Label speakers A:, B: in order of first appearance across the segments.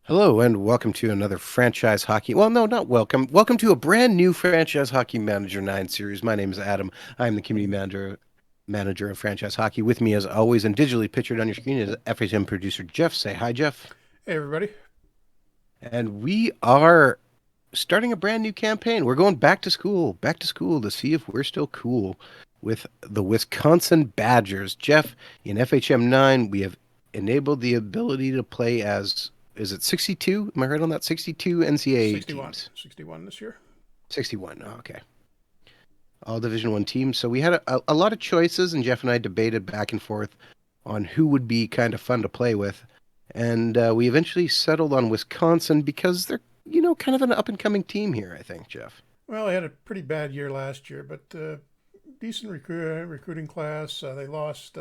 A: Hello and welcome to another franchise hockey. Well, no, not welcome. Welcome to a brand new franchise hockey manager 9 series. My name is Adam. I'm the community manager of franchise hockey. With me as always and digitally pictured on your screen is FHM producer Jeff. Say hi, Jeff.
B: Hey, everybody.
A: And we are starting a brand new campaign. We're going back to school to see if we're still cool with the Wisconsin Badgers. Jeff, in FHM 9, we have enabled the ability to play as, is it 62? Am I right on that? 62 NCAA
B: 61.
A: teams.
B: 61 this year.
A: 61. Oh, okay. All Division 1 teams. So we had a lot of choices, and Jeff and I debated back and forth on who would be kind of fun to play with. And we eventually settled on Wisconsin because they're, kind of an up and coming team here, I think, Jeff.
B: Well, they had a pretty bad year last year, but decent recruiting class. They lost,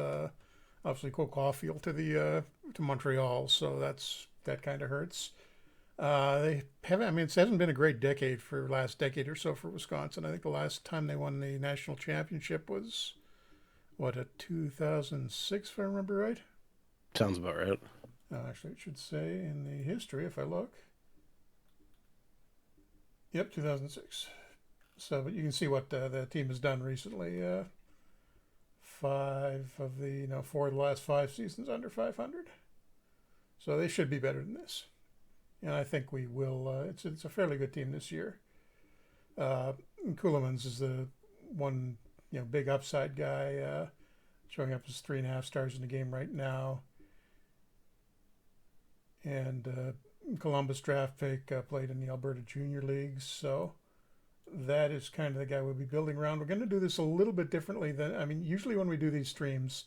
B: obviously, Cole Caulfield to Montreal, so that kind of hurts. They haven't. I mean, it hasn't been a great decade for last decade or so for Wisconsin. I think the last time they won the national championship was what, a 2006, if I remember right.
A: Sounds about right.
B: Actually, it should say in the history if I look. Yep, 2006. So, but you can see what the team has done recently. Five of the, 4 of the last 5 seasons under 500. So they should be better than this, and I think we will. It's a fairly good team this year. Uh, Kulemans is the one, big upside guy, showing up as 3.5 stars in the game right now, and Columbus draft pick, played in the Alberta Junior Leagues, so that is kind of the guy we'll be building around. We're going to do this a little bit differently than, I mean, usually when we do these streams,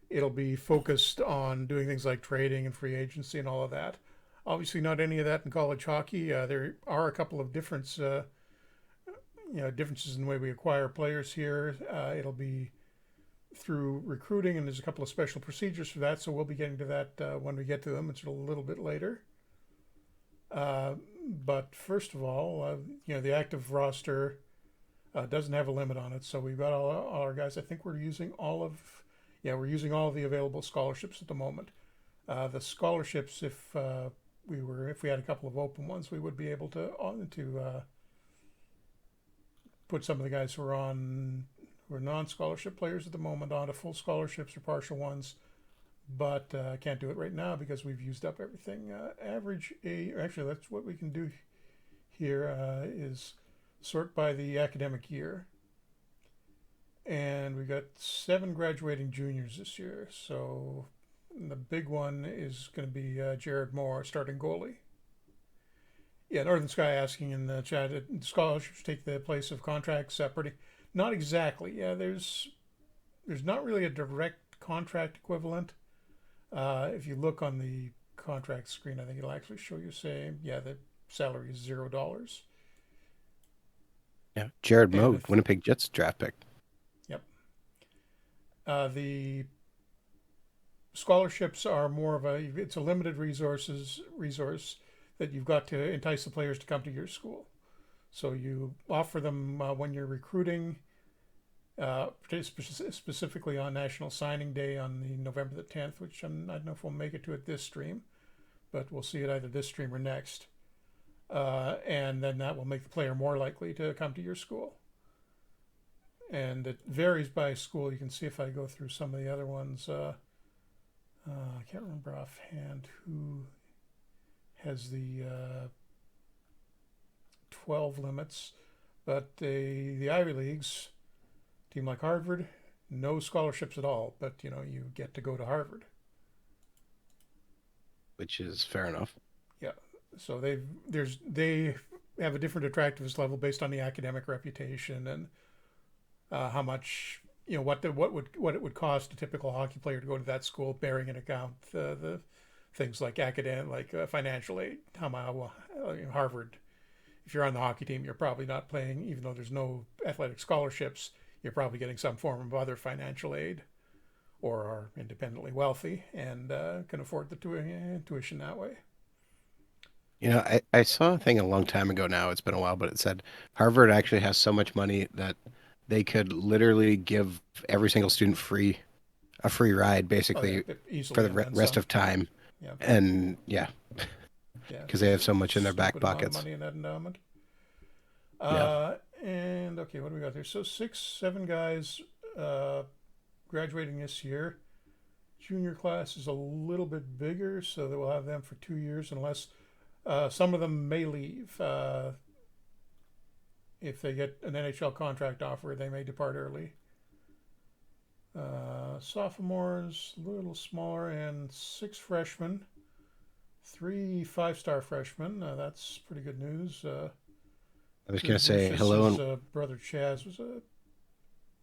B: it'll be focused on doing things like trading and free agency and all of that. Obviously, not any of that in college hockey. There are a couple of differences in the way we acquire players here. It'll be through recruiting, and there's a couple of special procedures for that. So we'll be getting to that when we get to them. It's a little bit later. Uh, but first of all, the active roster doesn't have a limit on it, so we've got all our guys. I think we're using all of the available scholarships at the moment. The scholarships, if we had a couple of open ones, we would be able to put some of the guys who are non-scholarship players at the moment onto full scholarships or partial ones, but can't do it right now because we've used up everything. Actually, that's what we can do here, is sort by the academic year. And we got 7 graduating juniors this year. So the big one is going to be Jared Moore, starting goalie. Yeah, Northern Sky asking in the chat, scholarships take the place of contracts separate? Not exactly. Yeah, there's not really a direct contract equivalent. If you look on the contract screen, I think it'll actually show you, say, yeah, the salary is $0.
A: Yeah. Jared
B: And
A: Moe,
B: if
A: Winnipeg Jets draft pick.
B: Yep, the scholarships are more of it's a limited resource that you've got to entice the players to come to your school. So you offer them when you're recruiting, specifically on National Signing Day on the November the 10th, which I don't know if we'll make it to it this stream, but we'll see it either this stream or next. And then that will make the player more likely to come to your school. And it varies by school. You can see if I go through some of the other ones. I can't remember offhand who has the 12 limits, but the Ivy Leagues, team like Harvard, no scholarships at all, but you get to go to Harvard.
A: Which is fair enough.
B: Yeah, so they have a different attractiveness level based on the academic reputation and how much, what it would cost a typical hockey player to go to that school, bearing into account the things like financial aid. Harvard, if you're on the hockey team, you're probably not playing, even though there's no athletic scholarships. You're probably getting some form of other financial aid, or are independently wealthy and can afford the tuition that way.
A: I saw a thing a long time ago now. It's been a while, but it said Harvard actually has so much money that they could literally give every single student a free ride
B: Oh yeah,
A: basically for
B: easily,
A: the
B: and then
A: rest
B: some.
A: of time.
B: Yeah,
A: And yeah,
B: Yeah,
A: because they
B: there's
A: have
B: a
A: so much in their back
B: stupid amount of
A: pockets.
B: money in that endowment.
A: Yeah.
B: And okay, what do we got there? So six, seven guys uh, graduating this year. Junior class is a little bit bigger, so that we'll have them for 2 years, unless some of them may leave. If they get an NHL contract offer, they may depart early. Sophomores, a little smaller, and six freshmen, three five-star freshmen. That's pretty good news.
A: I was going to
B: Cruz
A: say hello
B: Lucius's
A: and
B: brother Chaz was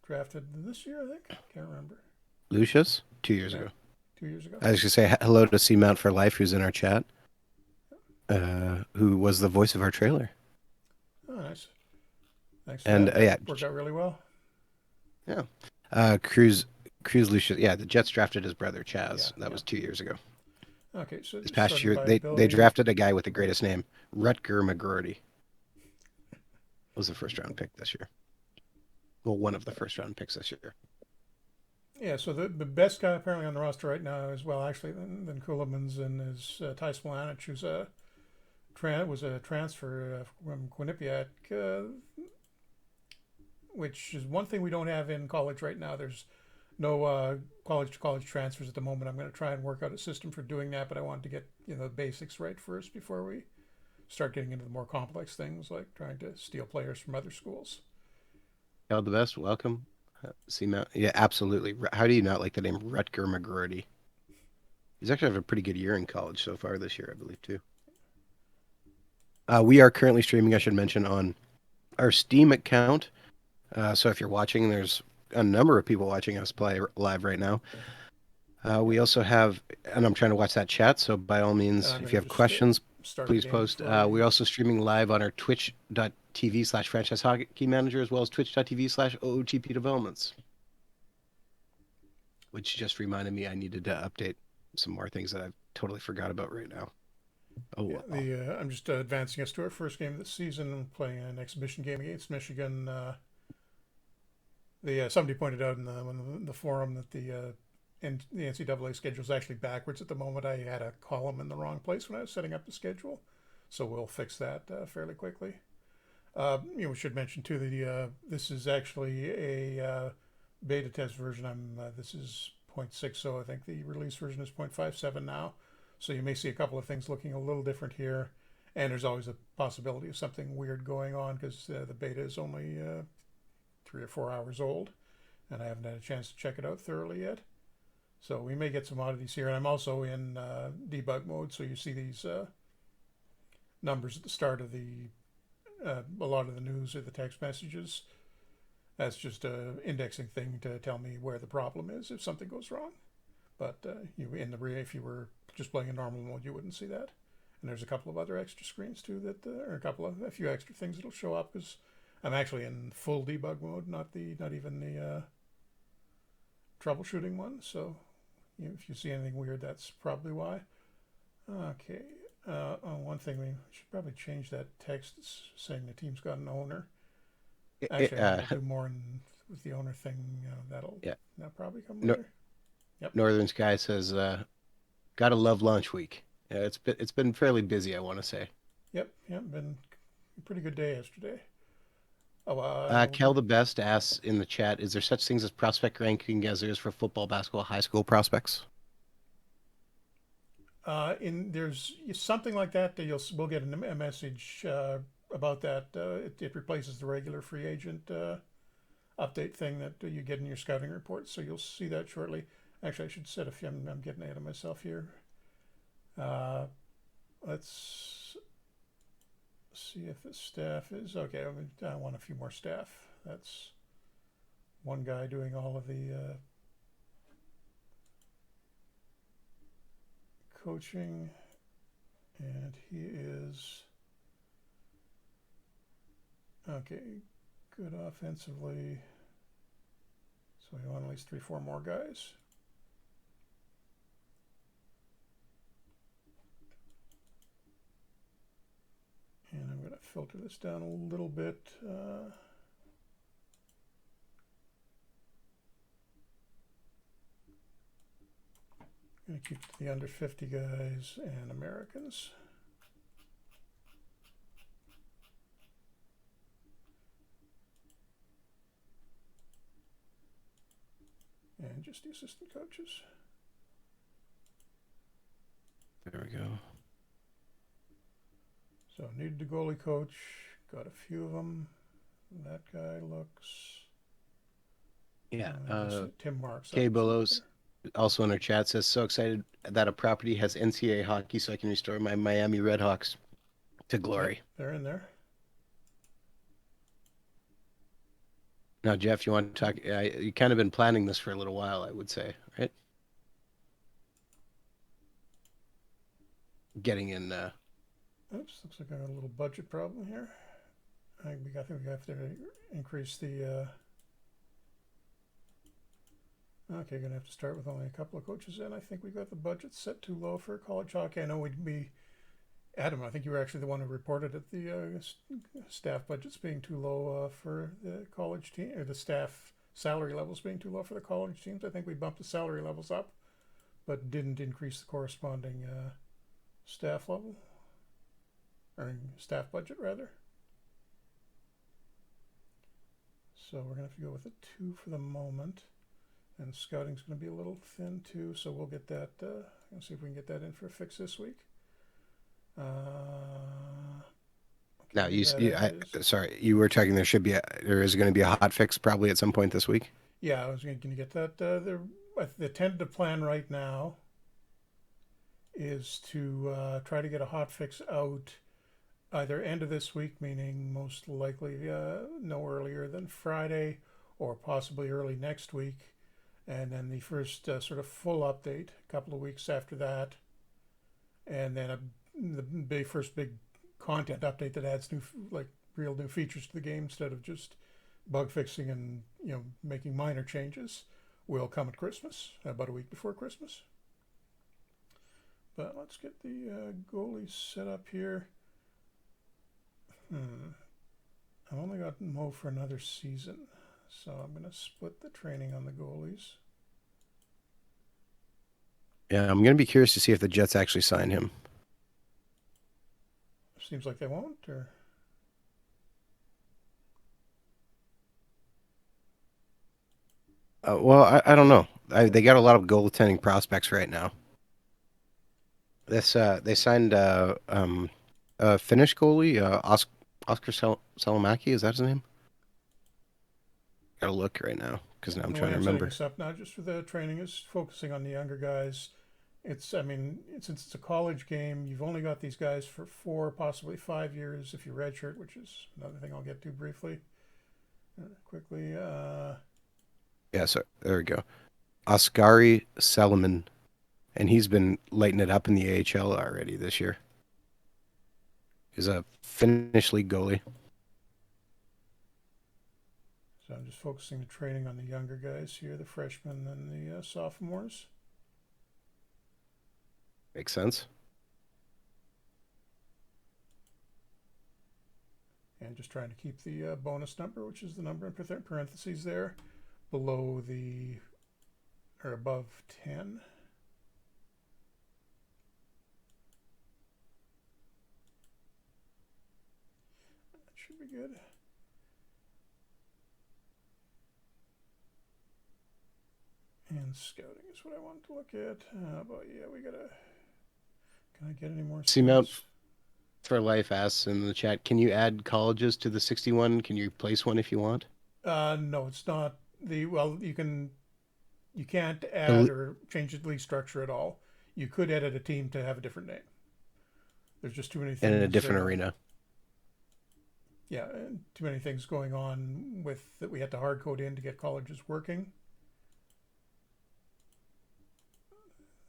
B: drafted this year, I think. Can't remember.
A: Lucius 2 years
B: Yeah,
A: ago.
B: 2 years ago.
A: I was going to say hello to Seamount for Life, who's in our chat, who was the voice of our trailer.
B: Oh, nice. Thanks for
A: And
B: that. That
A: yeah,
B: worked out really well.
A: yeah. Cruz Lucius. Yeah, the Jets drafted his brother
B: Yeah,
A: Chaz. That
B: yeah.
A: was 2 years ago.
B: Okay, so
A: This
B: just
A: past
B: starting
A: year,
B: by
A: they
B: ability.
A: drafted a guy with the greatest name, Rutger McGroarty, was the first round pick this year. Well, one of the first round picks this year.
B: Yeah, so the best guy apparently on the roster right now is, well, actually, than Kuhlman's and is Ty Smilanic, who's was a transfer from Quinnipiac, which is one thing we don't have in college right now. There's no college to college transfers at the moment. I'm going to try and work out a system for doing that, but I wanted to get the basics right first before we start getting into the more complex things like trying to steal players from other schools.
A: All the best. Welcome. Seamount. Yeah, absolutely. How do you not like the name Rutger McGroarty? He's actually having a pretty good year in college so far this year, I believe, too. We are currently streaming, I should mention, on our Steam account. So if you're watching, there's a number of people watching us play live right now. We
B: Yep.
A: also have, and I'm trying to watch that chat. So by all
B: And
A: means,
B: I'm
A: if
B: going
A: you
B: to
A: have
B: just
A: questions,
B: start the
A: please
B: game
A: post.
B: before we.
A: We're also streaming live on our twitch.tv/franchise hockey manager, as well as twitch.tv/OOTP developments, which just reminded me I needed to update some more things that I've totally forgot about right now. Oh,
B: Yeah,
A: well.
B: I'm just advancing us to our first game of the season, playing an exhibition game against Michigan. Somebody pointed out in the forum that the NCAA schedule is actually backwards at the moment. I had a column in the wrong place when I was setting up the schedule, so we'll fix that fairly quickly. We should mention too that this is actually a beta test version. This is 0.60. I think the release version is 0.57 now. So you may see a couple of things looking a little different here, and there's always a possibility of something weird going on because the beta is only 3 or 4 hours old, and I haven't had a chance to check it out thoroughly yet. So we may get some oddities here. And I'm also in debug mode, so you see these numbers at the start of a lot of the news or the text messages. That's just a indexing thing to tell me where the problem is if something goes wrong. But if you were just playing in normal mode, you wouldn't see that. And there's a couple of other extra screens too or a few extra things that'll show up because I'm actually in full debug mode, not even the troubleshooting one. So if you see anything weird, that's probably why. Okay. One thing we should probably change that text saying the team's got an owner. Actually, I think I'll do more with the owner thing. That'll
A: Yeah.
B: probably come
A: No,
B: later. Yep.
A: Northern Sky says, "Gotta love launch week." Yeah, it's been fairly busy, I want to say.
B: Yep. Yep. Been a pretty good day yesterday. Oh,
A: Kel the Best asks in the chat, "Is there such things as prospect ranking as there is for football, basketball, high school prospects?"
B: there's something like that that we'll get a message about that. It replaces the regular free agent update thing that you get in your scouting report. So you'll see that shortly. Actually, I should set a few. I'm getting ahead of myself here. Let's see if the staff is okay. I want a few more staff. That's one guy doing all of the coaching, and he is okay. Good offensively. So we want at least 3, 4 more guys. And I'm going to filter this down a little bit. I'm going to keep the under 50 guys and Americans. and just the assistant coaches.
A: There we go.
B: So needed a goalie coach. Got a few of them. That guy looks.
A: Yeah.
B: Tim Marks. That
A: Kay
B: looks much
A: Bolos
B: better.
A: also in our chat says, so excited that a property has NCAA hockey so I can restore my Miami Redhawks to
B: Yep,
A: glory.
B: they're in there.
A: Now, Jeff, you want to talk? You kind of been planning this for a little while, I would say, right? Getting in.
B: Oops, looks like I got a little budget problem here. I think we have to increase the. Okay, gonna have to start with only a couple of coaches in. I think we got the budget set too low for college hockey. I know we'd be Adam. I think you were actually the one who reported at the staff budgets being too low for the college team, or the staff salary levels being too low for the college teams. I think we bumped the salary levels up, but didn't increase the corresponding staff level or staff budget rather. So we're gonna have to go with a 2 for the moment. And scouting's going to be a little thin too, so we'll get that. Let's see if we can get that in for a fix this week.
A: Now,
B: Okay, that is.
A: sorry, you were talking. There is going to be a hot fix probably at some point this week.
B: Yeah, I was going to get that. The tentative plan right now is to try to get a hot fix out either end of this week, meaning most likely no earlier than Friday, or possibly early next week. And then the first sort of full update a couple of weeks after that, and then the first big content update that adds real new features to the game instead of just bug fixing and making minor changes will come at Christmas, about a week before Christmas. But let's get the goalies set up here. I've only got Mo for another season. So I'm going to split the training on the goalies.
A: Yeah, I'm going to be curious to see if the Jets actually sign him.
B: Seems like they won't, or
A: Well, I don't know. They got a lot of goaltending prospects right now. They signed a Finnish goalie, Oscar Salamaki. Is that his name? Gotta look right now because now I'm
B: and the
A: trying
B: way
A: to
B: I'm setting
A: remember.
B: this up now, just for the training, is focusing on the younger guys. Since it's a college game, you've only got these guys for 4, possibly 5 years if you redshirt, which is another thing I'll get to briefly, quickly.
A: Yeah, so there we go. Oskari Salomon, and he's been lighting it up in the AHL already this year. He's a Finnish league goalie.
B: So I'm just focusing the training on the younger guys here, the freshmen and the sophomores.
A: Makes sense.
B: And just trying to keep the bonus number, which is the number in parentheses there, below the or above 10. That should be good. And scouting is what I want to look at. But yeah, we gotta. Can I get any more
A: Seamount
B: scouts?
A: for Life asks in the chat, can you add colleges to the 61? Can you replace one if you want?
B: No, it's not the. Well, you can. You can't
A: The,
B: add or change the league structure at all. You could edit a team to have a different name. There's just too many
A: in a
B: things.
A: different arena.
B: Yeah, and too many things going on with that we had to hard code in to get colleges working.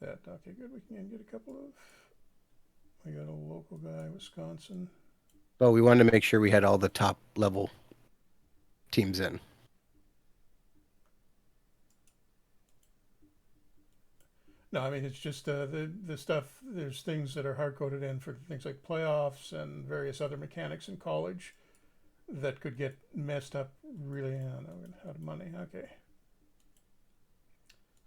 B: That okay, good. We can get a couple of. We got a local guy, Wisconsin.
A: But we wanted to make sure we had all the top level teams in.
B: No, I mean it's just the stuff. There's things that are hard coded in for things like playoffs and various other mechanics in college that could get messed up really out of money. Okay.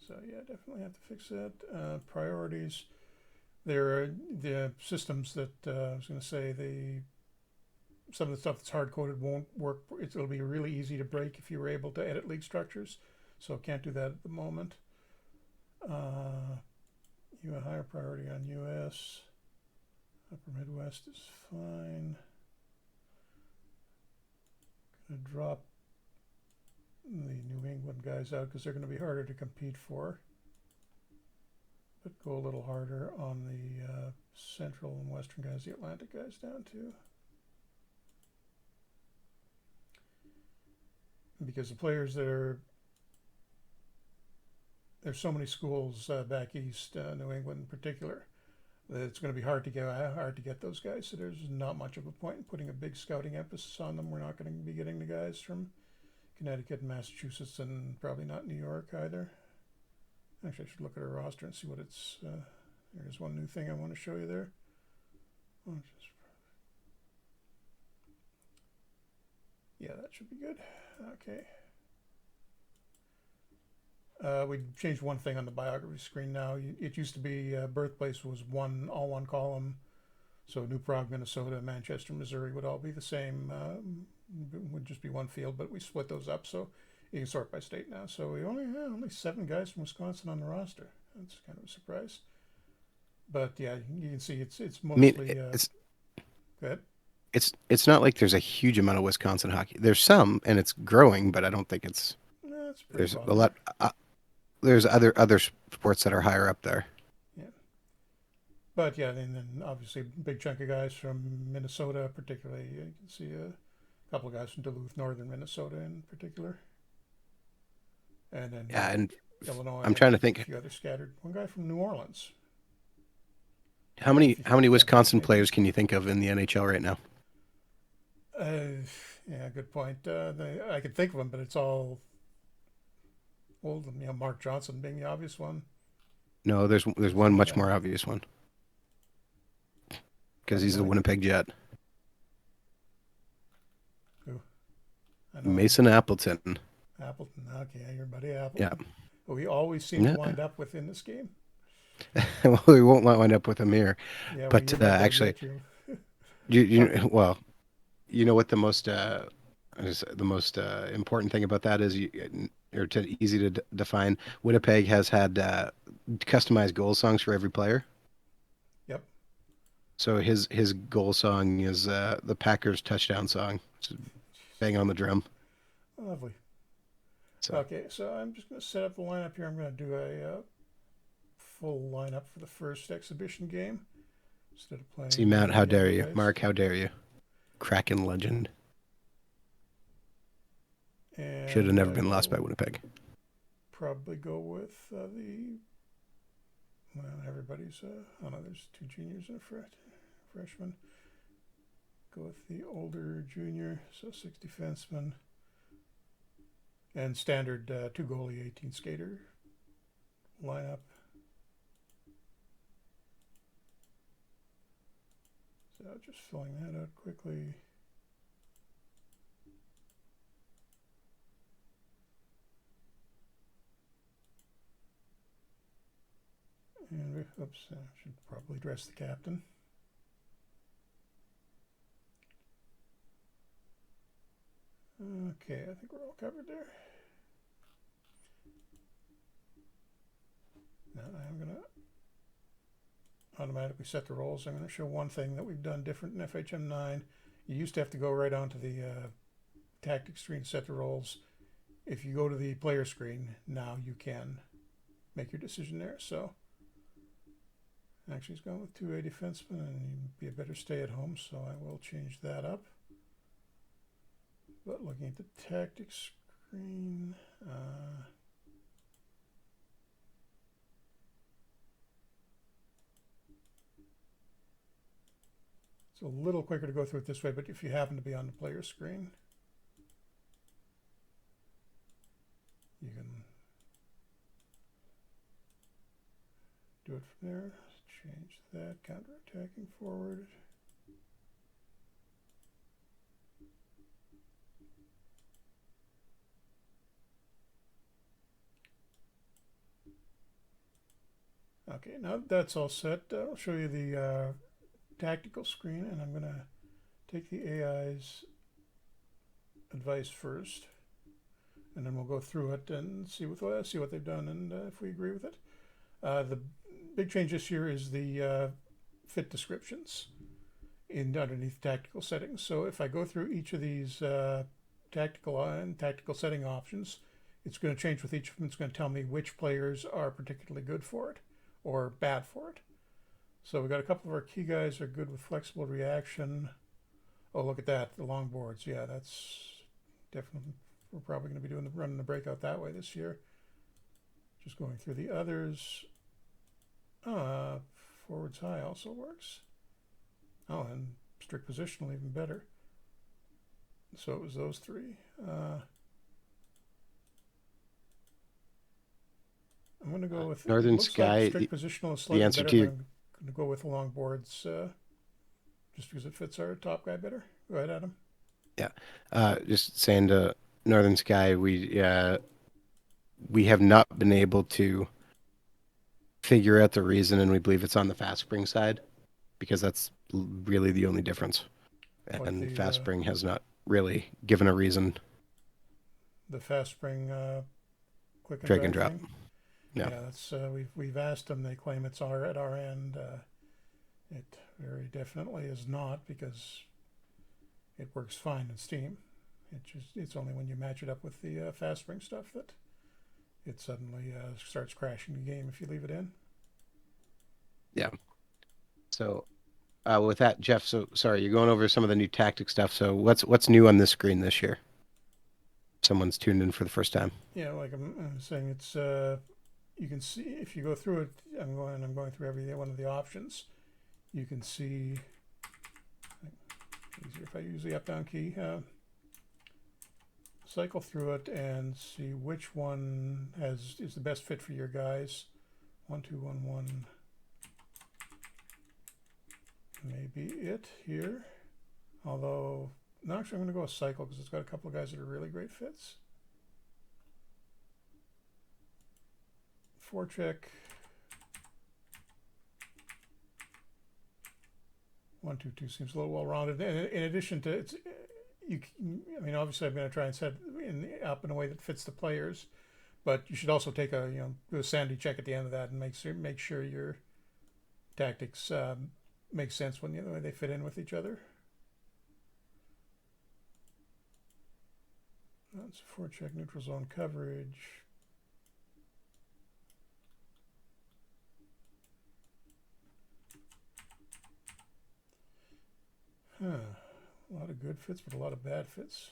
B: So yeah, definitely have to fix that. Priorities. There are the systems that I was going to say some of the stuff that's hard coded won't work. It'll be really easy to break if you were able to edit league structures. so can't do that at the moment. You a higher priority on U.S. Upper Midwest is fine. Gonna drop the New England guys out because they're going to be harder to compete for. But go a little harder on the Central and Western guys, the Atlantic guys down too. Because the players that are there's so many schools back east, New England in particular, that it's going to be hard to get those guys. So there's not much of a point in putting a big scouting emphasis on them. We're not going to be getting the guys from Connecticut and Massachusetts, and probably not New York either. Actually, I should look at our roster and see what it's. There's one new thing I want to show you there. Yeah, that should be good. Okay. We changed one thing on the biography screen now. It used to be birthplace was all one column. So New Prague, Minnesota, Manchester, Missouri would all be the same. Would just be one field, but we split those up so you can sort by state now. So we only 7 guys from Wisconsin on the roster. That's kind of a surprise. But yeah, you can see it's
A: I mean,
B: mostly. Go ahead.
A: it's not like there's a huge amount of Wisconsin hockey. There's some, and it's growing, but I don't think it's
B: No, it's pretty
A: there's a
B: popular.
A: lot. There's other sports that are higher up there.
B: Yeah. But yeah, and then obviously a big chunk of guys from Minnesota, particularly. You can see a couple of guys from Duluth, northern Minnesota in particular. And then
A: Yeah, and
B: Illinois
A: I'm
B: and
A: trying to
B: a
A: think
B: few other scattered. One guy from New Orleans,
A: how
B: if
A: many
B: you
A: how many
B: can't think of his
A: Wisconsin
B: name.
A: players can you think of in the NHL right now?
B: Yeah, good point. I could think of them, but it's all old. Mark Johnson being the obvious one.
A: No, there's
B: Who's
A: one
B: the
A: much
B: other?
A: more obvious one because
B: Got any
A: he's the
B: idea?
A: Winnipeg Jet.
B: Who? I know
A: Mason Appleton.
B: Appleton. Okay, your buddy
A: Yeah,
B: Appleton. Who we always seem to
A: yeah.
B: wind up with in this game.
A: Well, we won't wind up with him here,
B: Yeah, well,
A: but
B: you're not going to
A: actually,
B: get you. Okay.
A: well, you know what the most important thing about that is, or easy to define. Winnipeg has had customized goal songs for every player.
B: Yep.
A: So his goal song is the Packers touchdown song. It's bang on the drum.
B: Lovely.
A: So
B: Okay, so I'm just going to set up the lineup here. I'm going to do a full lineup for the first exhibition game instead of
A: see,
B: playing
A: Matt, how
B: the other
A: dare you?
B: guys.
A: Mark, how dare you? Kraken legend. Should have
B: And
A: never
B: I
A: been lost by
B: will
A: Winnipeg.
B: probably go with well, everybody's, oh no, there's 2 juniors and a freshman. Go with the older junior, so 6 defensemen. And standard 2 goalie, 18 skater lineup. So just filling that out quickly. And oops, I should probably address the captain. Okay, I think we're all covered there. Now I'm going to automatically set the roles. I'm going to show one thing that we've done different in FHM 9. You used to have to go right onto the tactics screen to set the roles. If you go to the player screen, now you can make your decision there. So actually he's going with 2A defensemen, and he'd be a better stay at home, so I will change that up. But looking at the tactics screen, it's a little quicker to go through it this way, but if you happen to be on the player screen, you can do it from there. Change that, counter-attacking forward. Okay, now that's all set. I'll show you the tactical screen, and I'm going to take the AI's advice first. and then we'll go through it and see what they've done and if we agree with it. The big change this year is the fit descriptions in underneath tactical settings. So if I go through each of these tactical and tactical setting options, it's going to change with each of them. It's going to tell me which players are particularly good for it or bad for it. So we've got a couple of our key guys are good with flexible reaction. Oh, look at that, the long boards. Yeah, that's definitely, we're probably going to be running the breakout that way this year. Just going through the others. Forwards high also works. Oh, and strict positional even better. So it was those three. I'm going to go with, it
A: Northern
B: looks like
A: Sky.
B: strict positional is
A: The
B: slightly
A: answer
B: better,
A: to
B: but
A: your
B: I'm going to go with the long boards just because it fits our top guy better. Go ahead, Adam.
A: yeah. Just saying to Northern Sky, we have not been able to figure out the reason, and we believe it's on the fast spring side because that's really the only difference.
B: What
A: And fast spring has not really given a reason.
B: the fast spring click and
A: Drag and
B: drag
A: drop.
B: thing?
A: Yeah.
B: Yeah, that's we've asked them. They claim it's at our end. It very definitely is not because it works fine in Steam. It's only when you match it up with the fast spring stuff that it suddenly starts crashing the game if you leave it in.
A: Yeah. So with that, Jeff, so sorry, you're going over some of the new tactic stuff. So what's new on this screen this year? Someone's tuned in for the first time.
B: Yeah, like I'm saying, it's you can see if you go through it. I'm going through every one of the options. You can see. Easier if I use the up down key. Cycle through it and see which one is the best fit for your guys. 1, 2, 1, 1. Maybe it here. Although, no, actually, I'm going to go with cycle because it's got a couple of guys that are really great fits. Forecheck. 1, 2, 2 seems a little well rounded. And in addition to I mean, obviously, I'm going to try and set up in a way that fits the players, but you should also take do a sanity check at the end of that and make sure your tactics make sense when they fit in with each other. That's forecheck, neutral zone coverage. A lot of good fits, but a lot of bad fits.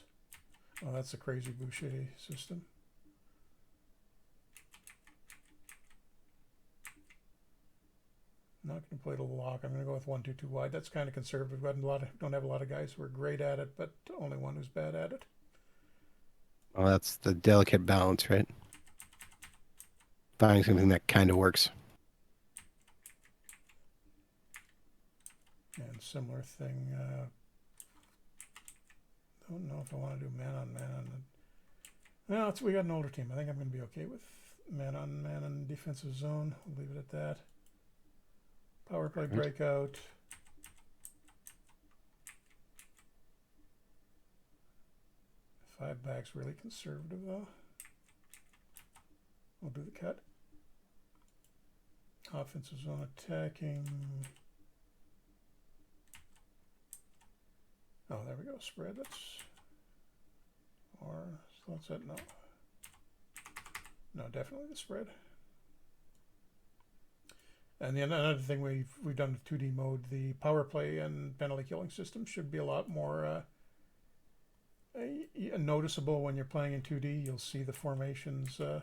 B: Oh, that's a crazy Boucher system. Not going to play the lock. I'm going to go with 1, 2, 2 wide. That's kind of conservative. We don't have a lot of guys who are great at it, but only one who's bad at it.
A: Well, that's the delicate balance, right? Finding something that kind of works.
B: And similar thing. Don't know if I want to do man on man. Well, we got an older team. I think I'm going to be okay with man on man and defensive zone. We'll leave it at that. Power play breakout. Five backs really conservative though. We'll do the cut. Offensive zone attacking. Oh, there we go. Spread. So that's it. No. No, definitely the spread. And then another thing we've done with 2D mode, the power play and penalty killing system should be a lot more noticeable when you're playing in 2D. You'll see the formations a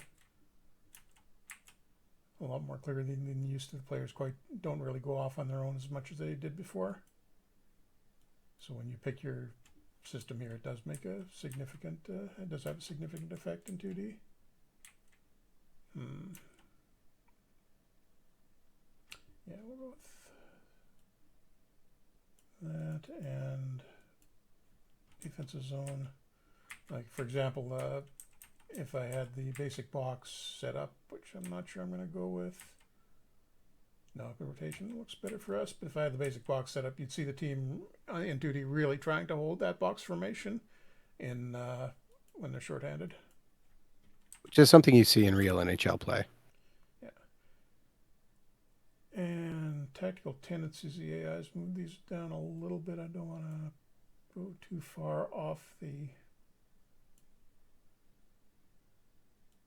B: lot more clearly than used to. The players don't really go off on their own as much as they did before. So when you pick your system here, it does make a significant, it does have a significant effect in 2D. Yeah, we'll go with that and defensive zone. Like for example, if I had the basic box set up, which I'm not sure I'm going to go with. No, the rotation looks better for us, but if I had the basic box set up, you'd see the team in 2D really trying to hold that box formation when they're shorthanded.
A: which is something you see in real NHL play.
B: Yeah. And tactical tendencies, the AI's move these down a little bit. I don't want to go too far off the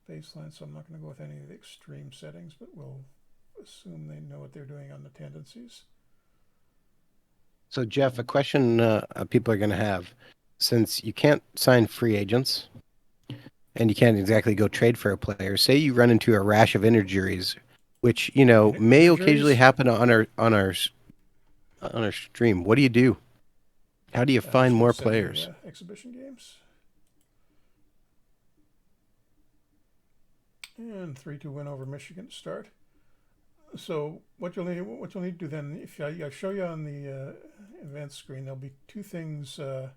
B: baseline, so I'm not going to go with any of the extreme settings, but we'll assume they know what they're doing on the tendencies.
A: So, Jeff, a question people are going to have, since you can't sign free agents and you can't exactly go trade for a player, say you run into a rash of injuries, which, may occasionally
B: Interjuries,
A: happen on our stream. What do you do? How do you find
B: switch
A: more
B: to the
A: players?
B: exhibition games. And 3-2 win over Michigan to start. So what you'll need to do then, if I show you on the event screen, there'll be two things that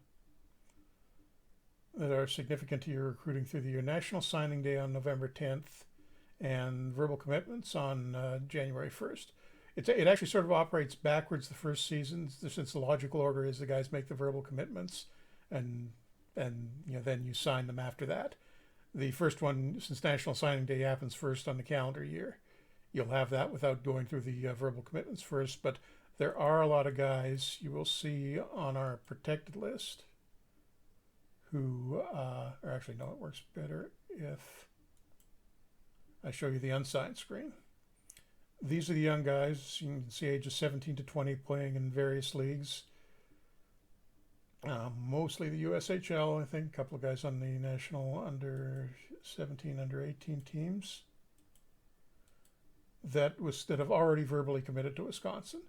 B: are significant to your recruiting through the year: National Signing Day on November 10th, and verbal commitments on January 1st. It actually sort of operates backwards the first season, since the logical order is the guys make the verbal commitments, and then you sign them after that. The first one, since National Signing Day happens first on the calendar year, you'll have that without going through the verbal commitments first. But there are a lot of guys you will see on our protected list who, or actually, no, it works better if I show you the unsigned screen. These are the young guys. You can see ages 17 to 20 playing in various leagues. Mostly the USHL, I think. A couple of guys on the national under 17, under 18 teams that have already verbally committed to Wisconsin.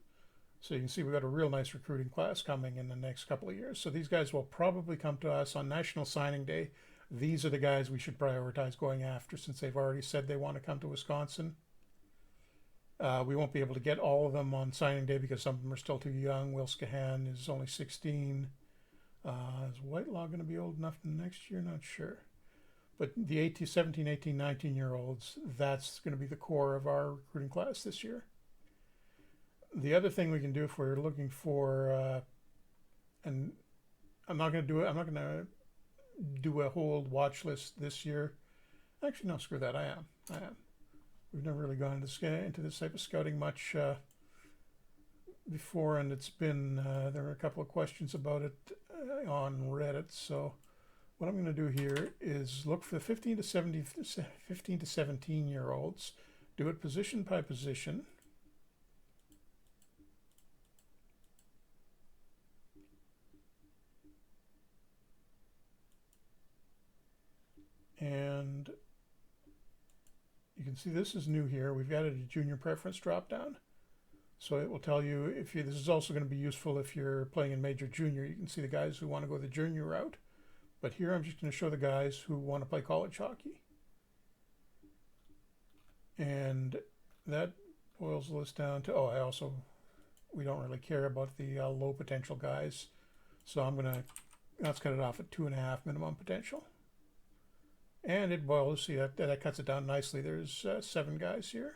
B: So you can see we've got a real nice recruiting class coming in the next couple of years. So these guys will probably come to us on National Signing Day. These are the guys we should prioritize going after, since they've already said they want to come to Wisconsin. We won't be able to get all of them on signing day because some of them are still too young. Will Scahan is only 16. Is Whitelaw going to be old enough next year? Not sure. But the 18, 17, 18, 19-year-olds, that's going to be the core of our recruiting class this year. The other thing we can do if we're looking for, and I'm not going to do a whole watch list this year. Actually, no, screw that. I am. We've never really gone into this type of scouting much before, and it's been there are a couple of questions about it on Reddit. So what I'm going to do here is look for the 15 to 17-year-olds, do it position by position. And you can see this is new here. We've added a junior preference drop down. So it will tell you if this is also going to be useful if you're playing in major junior. You can see the guys who want to go the junior route. But here I'm just going to show the guys who want to play college hockey. And that boils the list down to, we don't really care about the low potential guys. So let's cut it off at 2.5 minimum potential. And it boils, see that cuts it down nicely. There's 7 guys here.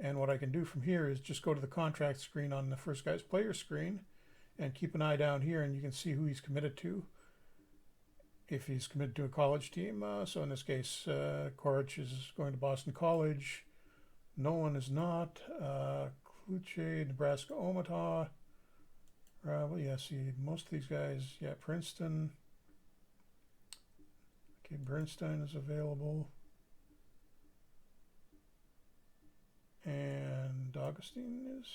B: And what I can do from here is just go to the contract screen on the first guy's player screen and keep an eye down here, and you can see who he's committed to. If he's committed to a college team, so in this case, Korich is going to Boston College. Nolan is not. Kluche, Nebraska Omaha. Well, yeah, see, most of these guys, yeah, Princeton. Okay, Bernstein is available. And Augustine is,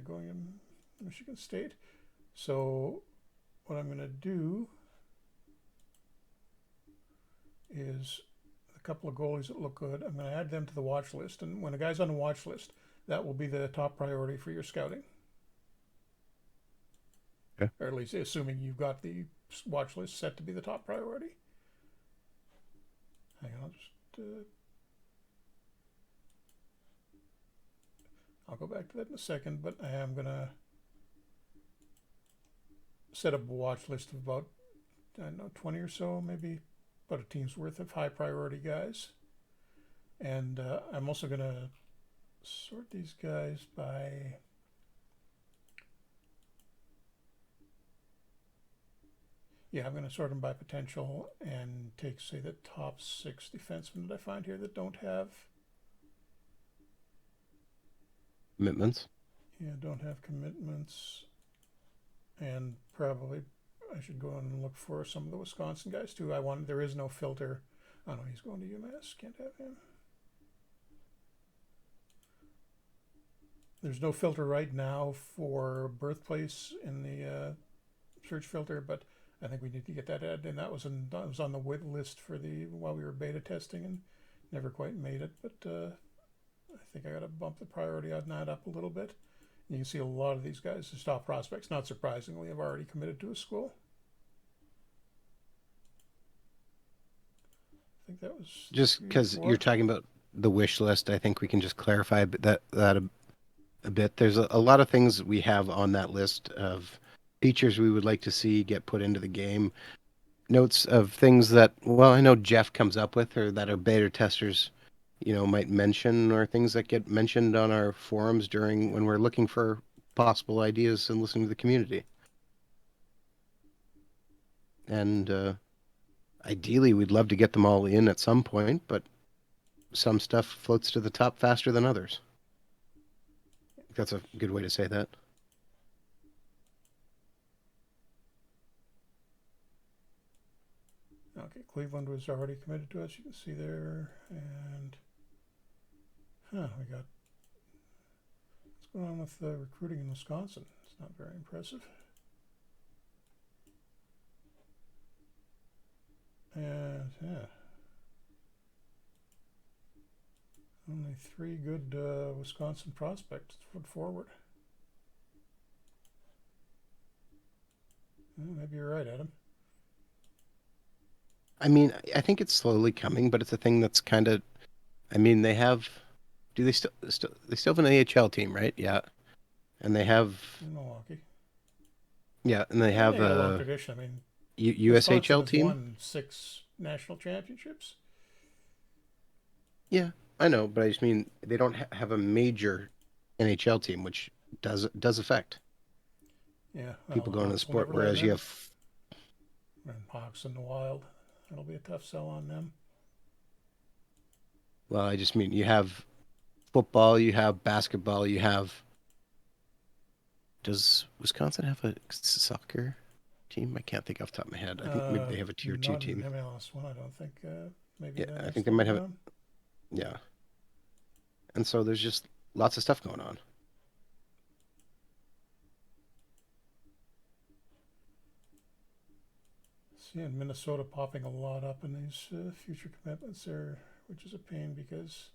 B: going in Michigan State. So what I'm going to do is a couple of goalies that look good. I'm going to add them to the watch list. And when a guy's on the watch list, that will be the top priority for your scouting.
A: Okay.
B: Or at least assuming you've got the watch list set to be the top priority. Hang on, I'll go back to that in a second, but I am going to set up a watch list of about, 20 or so, maybe about a team's worth of high priority guys. And I'm also going to sort these guys by Yeah, I'm going to sort them by potential and take, say, the top 6 defensemen that I find here that don't have,
A: Commitments.
B: yeah, don't have commitments, and probably I should go and look for some of the Wisconsin guys too. There is no filter. Oh no, he's going to UMass. Can't have him. There's no filter right now for birthplace in the search filter, but I think we need to get that added. And that was on the wait list for the while we were beta testing and never quite made it. But I think I got to bump the priority on that up a little bit. You can see a lot of these guys, the top prospects, not surprisingly, have already committed to a school. I think that was
A: Just
B: three or
A: because you're
B: four.
A: talking about the wish list, I think we can just clarify that a bit. There's a lot of things we have on that list of features we would like to see get put into the game. Notes of things that, well, I know Jeff comes up with or that our beta testers, might mention or things that get mentioned on our forums during when we're looking for possible ideas and listening to the community. And ideally, we'd love to get them all in at some point, but some stuff floats to the top faster than others. That's a good way to say that.
B: Okay, Cleveland was already committed to us. You can see there, and we got what's going on with recruiting in Wisconsin. It's not very impressive. And yeah, only 3 good Wisconsin prospects put forward. Well, maybe you're right, Adam.
A: I mean, I think it's slowly coming, but it's a thing that's kind of. I mean, they have. Do they still have an AHL team, right? Yeah, and they have.
B: In Milwaukee.
A: Yeah, and they
B: I mean,
A: have
B: they got a long
A: a
B: tradition. I mean, Wisconsin
A: USHL
B: has
A: team.
B: won 6 national championships.
A: Yeah, I know, but I just mean they don't have a major NHL team, which does affect
B: Yeah, well,
A: people
B: the
A: going to the
B: Hawks will
A: sport.
B: never let
A: Whereas you
B: them.
A: have,
B: And Hawks in the Wild. It'll be a tough sell on them.
A: well, I just mean you have football, you have basketball, you have. Does Wisconsin have a soccer team? I can't think off the top of my head. I think maybe they have a tier two
B: Not in
A: team.
B: MLS1, I don't think. Maybe
A: Yeah,
B: the
A: I think
B: next
A: they
B: level
A: might have it.
B: down.
A: Yeah, and so there's just lots of stuff going on.
B: Seeing Minnesota popping a lot up in these future commitments there, which is a pain because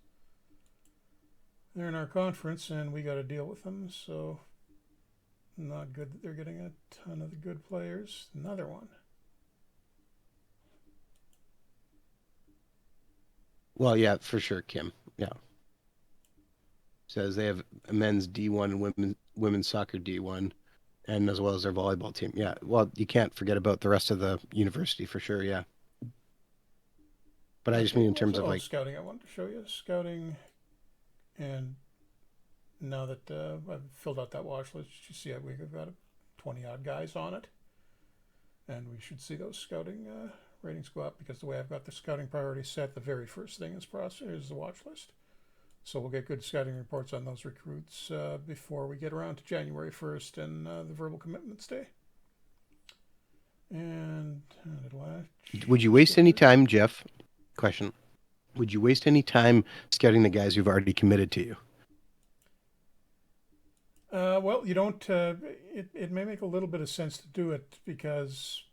B: they're in our conference and we got to deal with them. So not good that they're getting a ton of the good players. Another one.
A: Well, yeah, for sure, Kim. Yeah, says they have a men's D1 and women's soccer D1, and as well as their volleyball team. Yeah, well, you can't forget about the rest of the university for sure. Yeah, but I just
B: Okay,
A: mean in
B: where's
A: terms of like,
B: scouting? I wanted to show you scouting, and now that I've filled out that watch list, you see we've got 20 odd guys on it, and we should see those scouting ratings go up because the way I've got the scouting priority set, the very first thing is the watch list. So we'll get good scouting reports on those recruits before we get around to January 1st and the verbal commitments day. And
A: would you waste any time, Jeff? Question: would you waste any time scouting the guys who've already committed to you?
B: Well, you don't. It may make a little bit of sense to do it because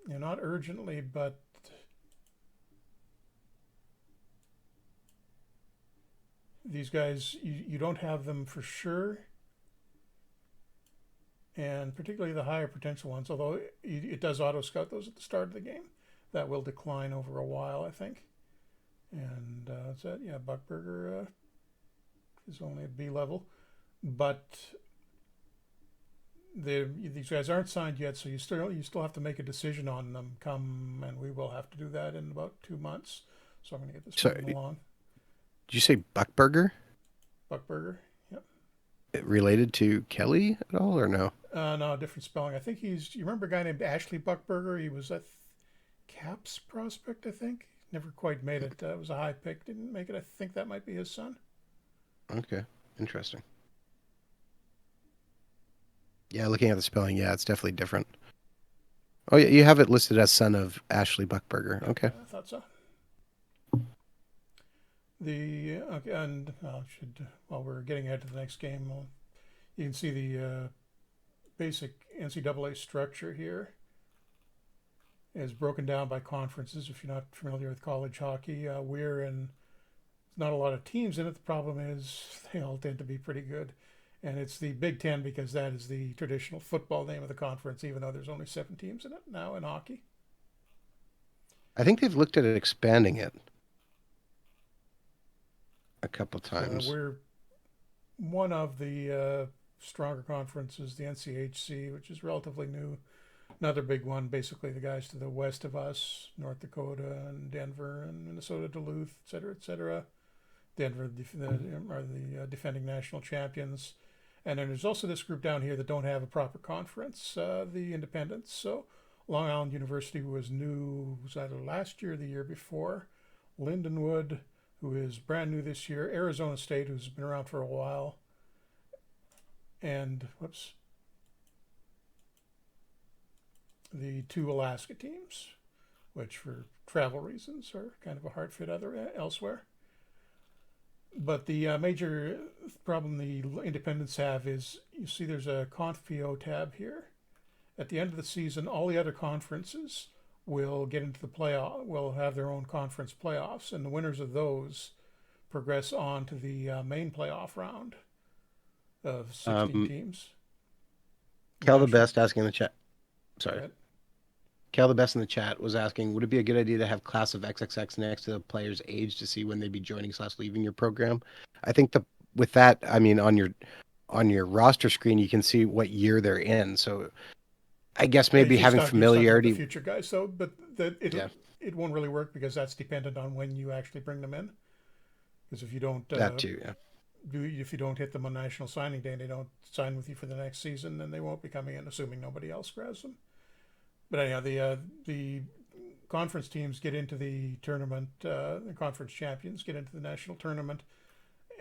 B: not urgently, but these guys you don't have them for sure, and particularly the higher potential ones. Although it does auto scout those at the start of the game, that will decline over a while, I think. And that's it. Yeah, Buckberger is only at B level, but these guys aren't signed yet, so you still have to make a decision on them. And we will have to do that in about 2 months. So I'm going to get this
A: So,
B: moving
A: did
B: along.
A: you say Buckburger
B: Buckberger, yep.
A: related to Kelly at all, or no?
B: No, different spelling. I think he's. You remember a guy named Ashley Buckberger? He was a Caps prospect, I think. Never quite made it. It was a high pick. Didn't make it. I think that might be his son.
A: Okay, interesting. Yeah, looking at the spelling, yeah, it's definitely different. Oh, yeah, you have it listed as son of Ashley Buckberger.
B: Yep,
A: Okay.
B: I thought so. The okay, and should while we're getting ahead to the next game, you can see the basic NCAA structure here is broken down by conferences. If you're not familiar with college hockey, we're in not a lot of teams in it. The problem is they all tend to be pretty good. And it's the Big Ten because that is the traditional football name of the conference, even though there's only 7 teams in it now in hockey.
A: I think they've looked at expanding it a couple
B: So
A: times.
B: we're one of the stronger conferences, the NCHC, which is relatively new. Another big one, basically the guys to the west of us, North Dakota and Denver and Minnesota, Duluth, et cetera, et cetera. Denver are the defending national champions. And then there's also this group down here that don't have a proper conference, the independents. So Long Island University was new, was either last year or the year before. Lindenwood, who is brand new this year. Arizona State, who's been around for a while. And, whoops, the 2 Alaska teams, which for travel reasons are kind of a hard fit elsewhere. But the major problem the independents have is you see there's a ConfPO tab here. At the end of the season, all the other conferences will get into the playoff, will have their own conference playoffs, and the winners of those progress on to the main playoff round of 16
A: Um,
B: teams.
A: Cal the
B: National,
A: Best asking in the chat.
B: go
A: Sorry.
B: ahead.
A: Cal the Best in the chat was asking, would it be a good idea to have class of XXX next to the player's age to see when they'd be joining slash leaving your program? I think the with that, I mean, on your roster screen, you can see what year they're in. So I guess maybe having
B: You're just talking about the
A: familiarity.
B: future guys, so but
A: Yeah,
B: it won't really work because that's dependent on when you actually bring them in. Because
A: that too. Yeah.
B: if you don't hit them on National Signing Day and they don't sign with you for the next season, then they won't be coming in, assuming nobody else grabs them. But anyhow, the conference teams get into the tournament. The conference champions get into the national tournament,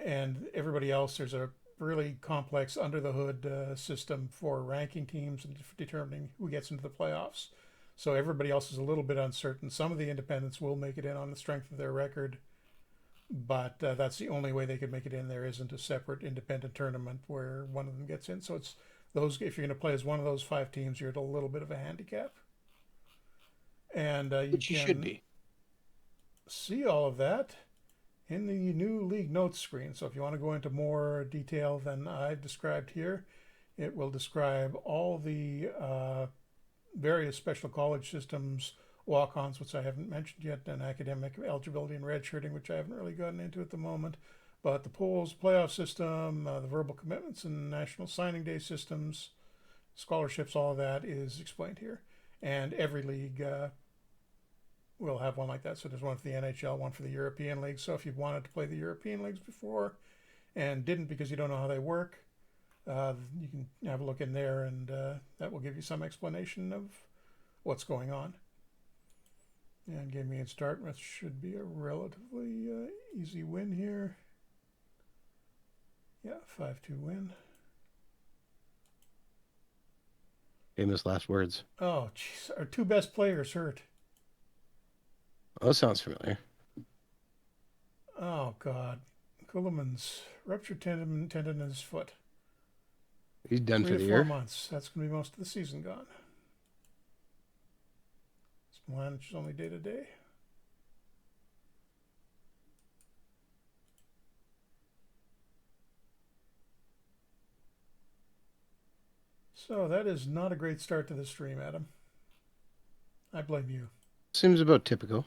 B: and everybody else. There's a really complex under the hood system for ranking teams and determining who gets into the playoffs. So everybody else is a little bit uncertain. Some of the independents will make it in on the strength of their record, but that's the only way they could make it in. There isn't a separate independent tournament where one of them gets in. So it's those. If you're going to play as one of those 5 teams, you're at a little bit of a handicap. And you
A: Which you should
B: can
A: be.
B: see all of that in the new league notes screen. So if you want to go into more detail than I've described here, it will describe all the various special college systems, walk-ons, which I haven't mentioned yet, and academic eligibility and redshirting, which I haven't really gotten into at the moment. But the polls, playoff system, the verbal commitments and national signing day systems, scholarships, all of that is explained here. And every league will have one like that. So there's one for the NHL, one for the European League. So if you've wanted to play the European leagues before and didn't because you don't know how they work, you can have a look in there, and that will give you some explanation of what's going on. And game me and start, which should be a relatively easy win here. Yeah, 5-2 win.
A: Famous last words.
B: Oh, jeez. Our 2 best players hurt.
A: Oh, sounds familiar.
B: Oh, God. Kuhlman's ruptured tendon in his foot.
A: He's done
B: Three
A: for
B: to
A: the
B: four
A: year.
B: months. That's going to be most of the season gone. Manage only day to day. So that is not a great start to the stream, Adam. I blame you.
A: Seems about typical.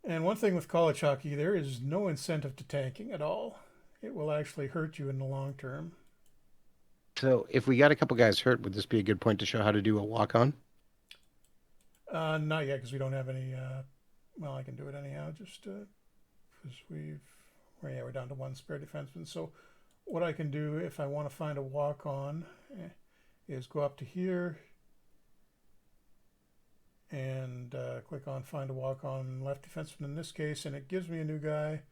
B: And one thing with college hockey, there is no incentive to tanking at all. It will actually hurt you in the long term.
A: So if we got a couple guys hurt, would this be a good point to show how to do a walk on?
B: Not yet, because we don't have any. Well, I can do it anyhow, just because we're down to one spare defenseman. So what I can do if I want to find a walk-on is go up to here and click on find a walk-on left defenseman in this case, and it gives me a new guy,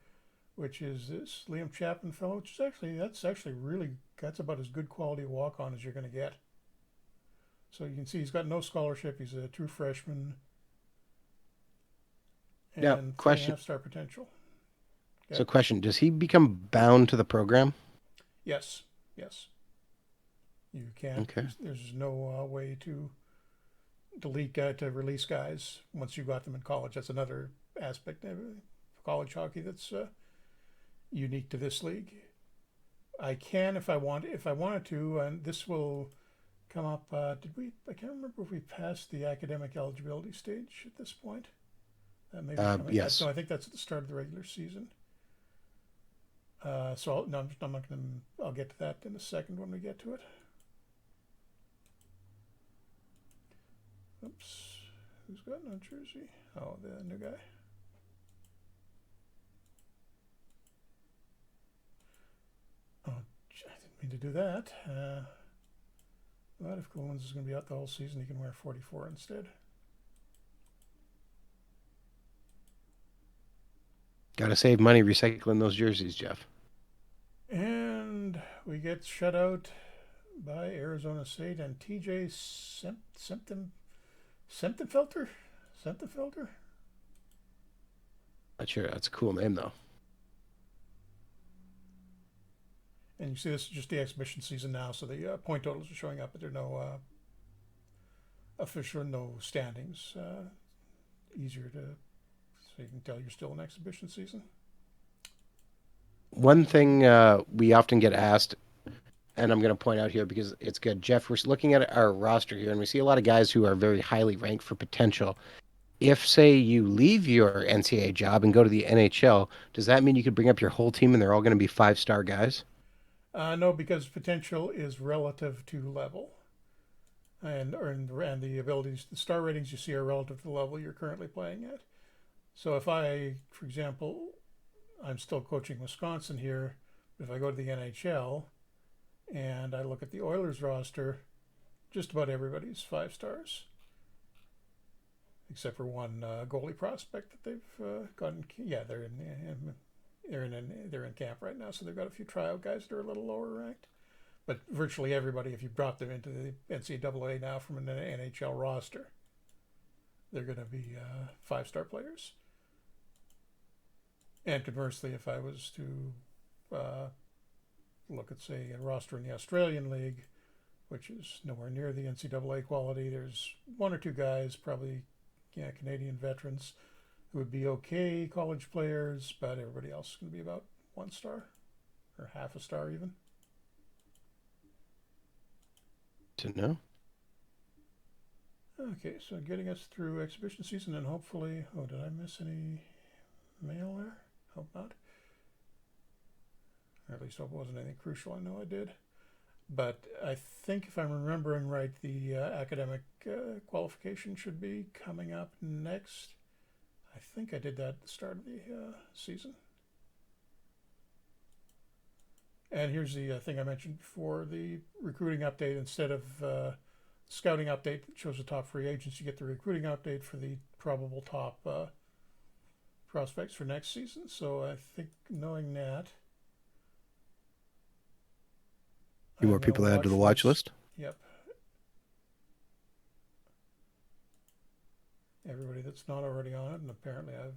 B: which is this Liam Chapman fellow, which is actually really, that's about as good quality a walk-on as you're going to get. So you can see he's got no scholarship. He's a true freshman
A: Now,
B: and three and a
A: question.
B: half star potential.
A: So,
B: Okay.
A: question: does he become bound to the program?
B: Yes. Yes. You can't.
A: Okay.
B: There's no way to to release guys once you got them in college. That's another aspect of college hockey that's unique to this league. I can if I wanted to, and this will come up. Did we? I can't remember if we passed the academic eligibility stage at this point. That may be coming.
A: Yes.
B: No, I think that's at the start of the regular season. No, I'm not going to. I'll get to that in a second when we get to it. Oops. Who's got no jersey? Oh, the new guy. Oh, I didn't mean to do that. But if Coolins is going to be out the whole season, he can wear 44 instead.
A: Got to save money recycling those jerseys, Jeff.
B: And we get shut out by Arizona State and TJ Semptenfelter? Semptenfelter?
A: Not sure. That's a cool name, though.
B: And you see this is just the exhibition season now, so the point totals are showing up, but there are no official, no standings. Easier to, so you can tell you're still in exhibition season.
A: One thing we often get asked, and I'm going to point out here because it's good. Jeff, we're looking at our roster here, and we see a lot of guys who are very highly ranked for potential. If, say, you leave your NCAA job and go to the NHL, does that mean you could bring up your whole team and they're all going to be five-star guys?
B: No, because potential is relative to level, and the abilities, the star ratings you see are relative to the level you're currently playing at. So if I, for example, I'm still coaching Wisconsin here, but if I go to the NHL and I look at the Oilers roster, just about everybody's 5 stars, except for one goalie prospect that they've gotten. Yeah, they're in camp right now, so they've got a few tryout guys that are a little lower ranked. But virtually everybody, if you brought them into the NCAA now from an NHL roster, they're going to be 5 star players. And conversely, if I was to look at, say, a roster in the Australian League, which is nowhere near the NCAA quality, there's one or two guys, probably Canadian veterans, who would be okay college players, but everybody else is going to be about 1 star or half a star even.
A: To know.
B: Okay, so getting us through exhibition season and hopefully, oh, did I miss any mail there? Hope not. Or at least hope it wasn't anything crucial. I know I did. But I think if I'm remembering right, the academic qualification should be coming up next. I think I did that at the start of the season. And here's the thing I mentioned before, the recruiting update. Instead of scouting update that shows the top free agents, you get the recruiting update for the probable top prospects for next season. So I think knowing that,
A: Few more people to add to the watch list.
B: Yep. Everybody that's not already on it, and apparently I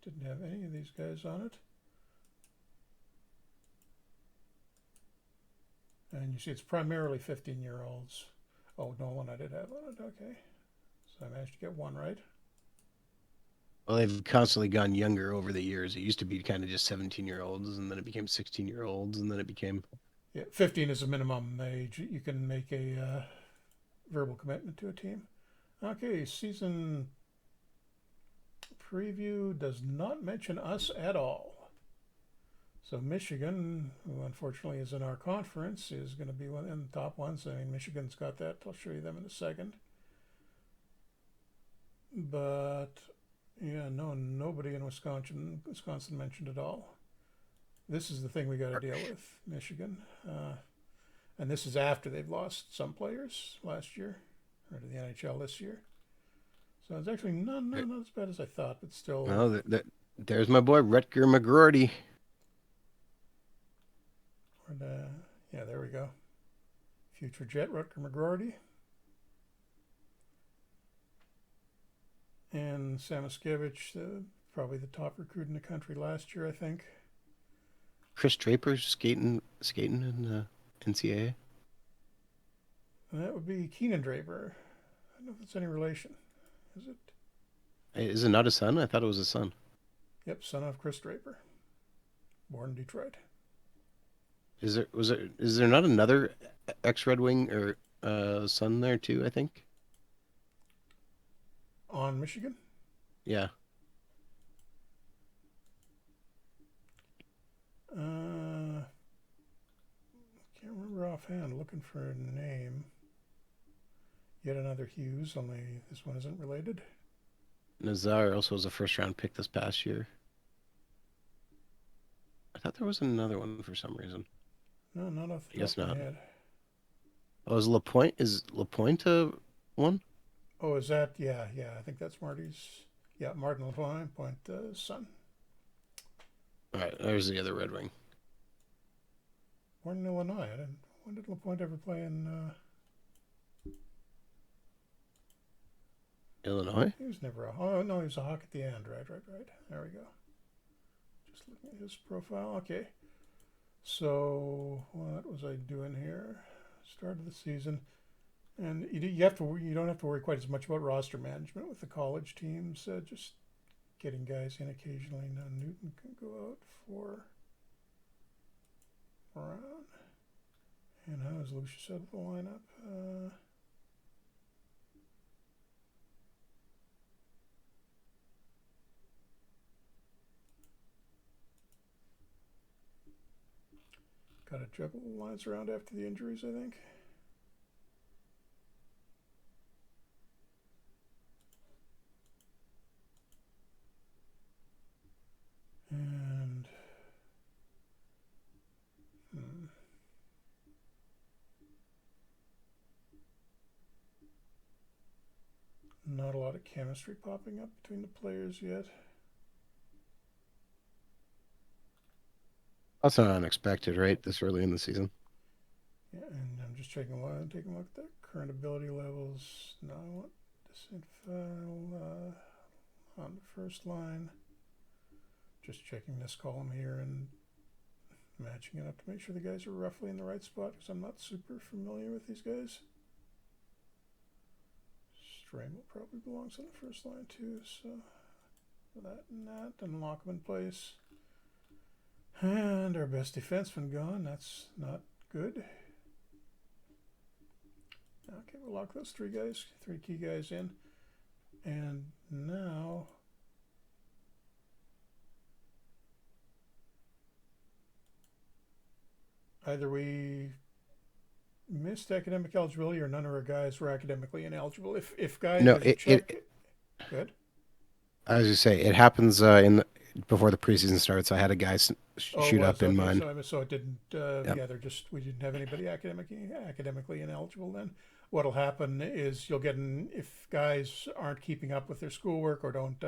B: didn't have any of these guys on it. And you see it's primarily 15-year-olds. Oh, Nolan I did have on it, okay. So I managed to get one right.
A: Well, they've constantly gone younger over the years. It used to be kind of just 17-year-olds, and then it became 16-year-olds, and then it became.
B: Yeah, 15 is the minimum age you can make a verbal commitment to a team. Okay, season preview does not mention us at all. So Michigan, who unfortunately is in our conference, is going to be one in the top ones. I mean, Michigan's got that. I'll show you them in a second. But yeah, no, nobody in Wisconsin mentioned at all. this is the thing we got to deal with, Michigan. And this is after they've lost some players last year, or to the NHL this year. So it's actually not as bad as I thought, but still.
A: Well, there's my boy Rutger McGroarty.
B: And, yeah, there we go. Future Jet Rutger McGroarty. And Samoskevich, probably the top recruit in the country last year, I think.
A: Chris Draper skating in the NCAA.
B: And that would be Keenan Draper. I don't know if that's any relation. Is it?
A: Is it not his son? I thought it was his son.
B: Yep, son of Chris Draper, born in Detroit.
A: Is there not another ex Red Wing or son there too? I think.
B: On Michigan?
A: Yeah.
B: Can't remember offhand. Looking for a name. Yet another Hughes, only this one isn't related.
A: Nazar also was a first round pick this past year. I thought there was another one for some reason.
B: No, not off
A: I
B: the top
A: guess
B: of my
A: not.
B: head.
A: Oh, is Lapointe? Is Lapointe a one?
B: Oh, is that? Yeah, yeah. I think that's Marty's. Yeah, Martin Lapointe, son.
A: All right, there's the other Red Wing.
B: Born in Illinois. When did Lapointe ever play in?
A: Illinois?
B: He was never a. Oh no, he was a Hawk at the end. Right. There we go. Just looking at his profile. Okay. So what was I doing here? Start of the season, and you don't have to worry quite as much about roster management with the college teams. Just getting guys in occasionally. Now Newton can go out for Brown. And how is Lucius out of the lineup? Got to juggle the lines around after the injuries, I think. And not a lot of chemistry popping up between the players yet.
A: That's not unexpected, right? This early in the season.
B: Yeah, and I'm just taking a look at the current ability levels. Now I want this info on the first line. Just checking this column here and matching it up to make sure the guys are roughly in the right spot because I'm not super familiar with these guys. Stramel probably belongs on the first line too, so that and that, and lock them in place. And our best defenseman gone. That's not good. Okay, we'll lock those three key guys in. And now either we missed academic eligibility or none of our guys were academically ineligible. If guys,
A: No,
B: if you check, good.
A: I was just say it happens before the preseason starts. I had a guy
B: Oh, it
A: shoot
B: was
A: up in
B: okay.
A: mine.
B: So it didn't.
A: Yep.
B: Yeah, we didn't have anybody academically ineligible. Then what'll happen is you'll get if guys aren't keeping up with their schoolwork or don't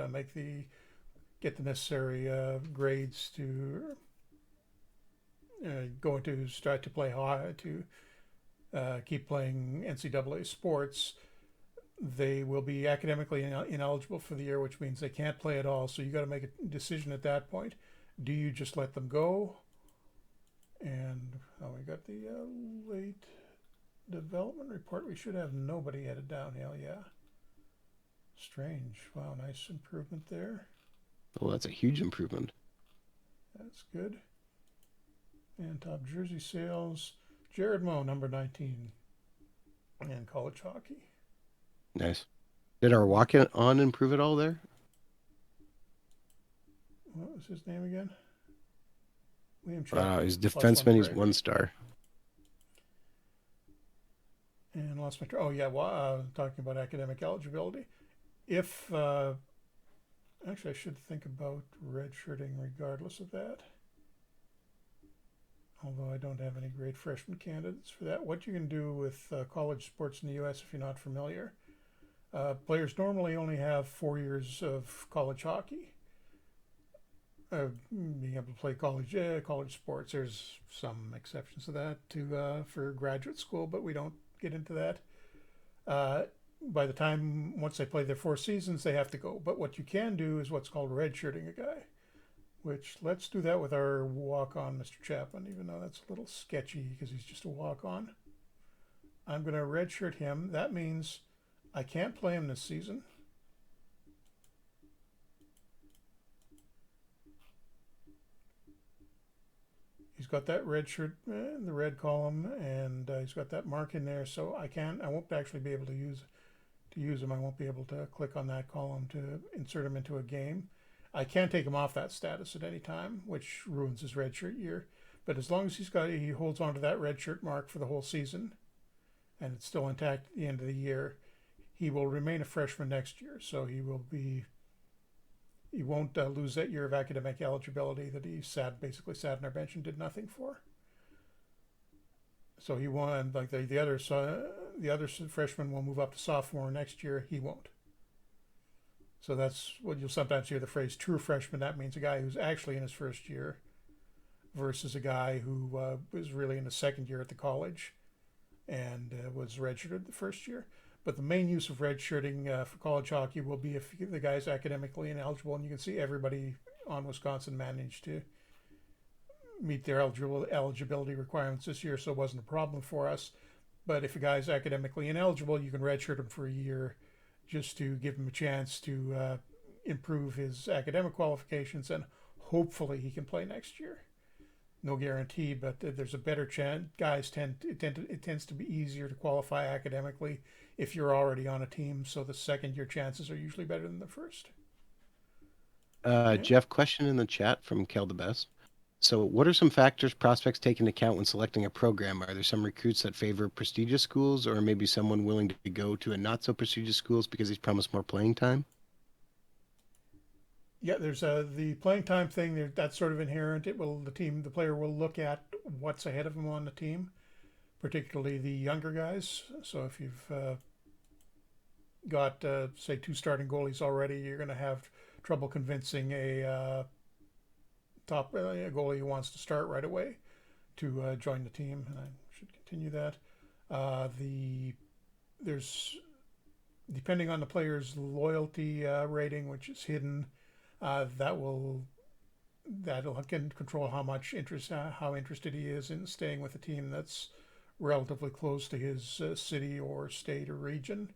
B: get the necessary grades to go into start to play to keep playing NCAA sports, they will be academically ineligible for the year, which means they can't play at all. So you got to make a decision at that point. Do you just let them go? And we got the late development report. We should have nobody headed downhill. Yeah. Strange. Wow, nice improvement there.
A: Well, that's a huge improvement.
B: That's good. And top jersey sales, Jared Moe, number 19, and college hockey.
A: Nice. Did our walk-on improve at all there?
B: What was his name again? Liam Chapman.
A: He's defenseman. He's 1-star.
B: And lost my. Oh yeah, talking about academic eligibility. If actually, I should think about redshirting regardless of that. although I don't have any great freshman candidates for that. What you can do with college sports in the U.S., if you're not familiar, players normally only have 4 years of college hockey. Being able to play college sports. There's some exceptions to that for graduate school, but we don't get into that. Uh, by the time once they play their 4 seasons, they have to go. But what you can do is what's called redshirting a guy, which let's do that with our walk-on, Mr. Chapman, even though that's a little sketchy because he's just a walk-on. I'm going to redshirt him. That means I can't play him this season. He's got that red shirt, the red column, and he's got that mark in there. So I won't actually be able to use him. I won't be able to click on that column to insert him into a game. I can take him off that status at any time, which ruins his red shirt year. But as long as he holds on to that red shirt mark for the whole season, and it's still intact at the end of the year, he will remain a freshman next year. So he won't lose that year of academic eligibility that he basically sat on our bench and did nothing for. So he won, like the other freshmen will move up to sophomore next year. He won't. So that's what you'll sometimes hear the phrase true freshman. That means a guy who's actually in his first year versus a guy who was really in his second year at the college and was redshirted the first year. But the main use of redshirting for college hockey will be if the guy's academically ineligible, and you can see everybody on Wisconsin managed to meet their eligibility requirements this year, so it wasn't a problem for us. But if a guy's academically ineligible, you can redshirt him for a year just to give him a chance to improve his academic qualifications, and hopefully he can play next year. No guarantee, but there's a better chance. It tends to be easier to qualify academically if you're already on a team, so the second year chances are usually better than the first. Okay.
A: Jeff, question in the chat from Kel the Best. So what are some factors prospects take into account when selecting a program? Are there some recruits that favor prestigious schools, or maybe someone willing to go to a not so prestigious schools because he's promised more playing time?
B: Yeah, there's the playing time thing. That's sort of inherent. The player will look at what's ahead of him on the team, particularly the younger guys. So if you've got say 2 starting goalies already, you're going to have trouble convincing a top goalie who wants to start right away to join the team. And I should continue that. There's depending on the player's loyalty rating, which is hidden. That'll can control how much interest, how interested he is in staying with a team that's relatively close to his city or state or region.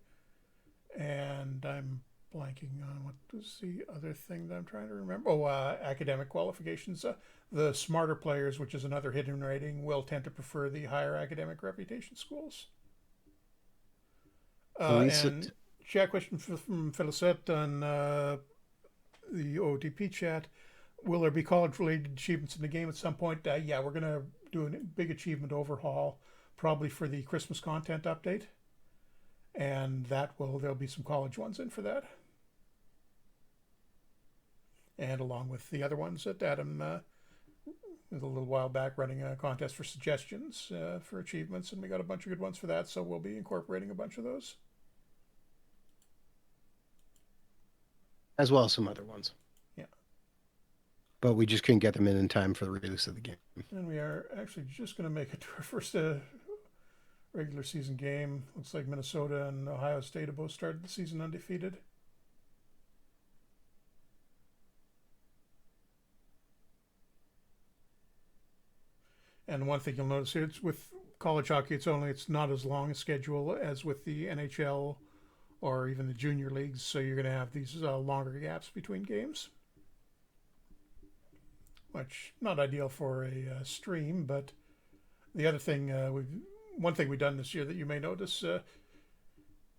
B: And I'm blanking on what was the other thing that I'm trying to remember. Oh, academic qualifications. The smarter players, which is another hidden rating, will tend to prefer the higher academic reputation schools. And chat question from Felicette on the OTP chat. Will there be college-related achievements in the game at some point? Yeah, we're going to do a big achievement overhaul, probably for the Christmas content update. And there'll be some college ones in for that. And along with the other ones that Adam a little while back running a contest for suggestions for achievements, and we got a bunch of good ones for that, so we'll be incorporating a bunch of those.
A: As well as some other ones.
B: Yeah.
A: But we just couldn't get them in time for the release of the game.
B: And we are actually just going to make it to our first regular season game. Looks like Minnesota and Ohio State have both started the season undefeated. And one thing you'll notice here, it's with college hockey, it's not as long a schedule as with the NHL or even the junior leagues, so you're going to have these longer gaps between games, which not ideal for a stream. But the other thing, one thing we've done this year that you may notice,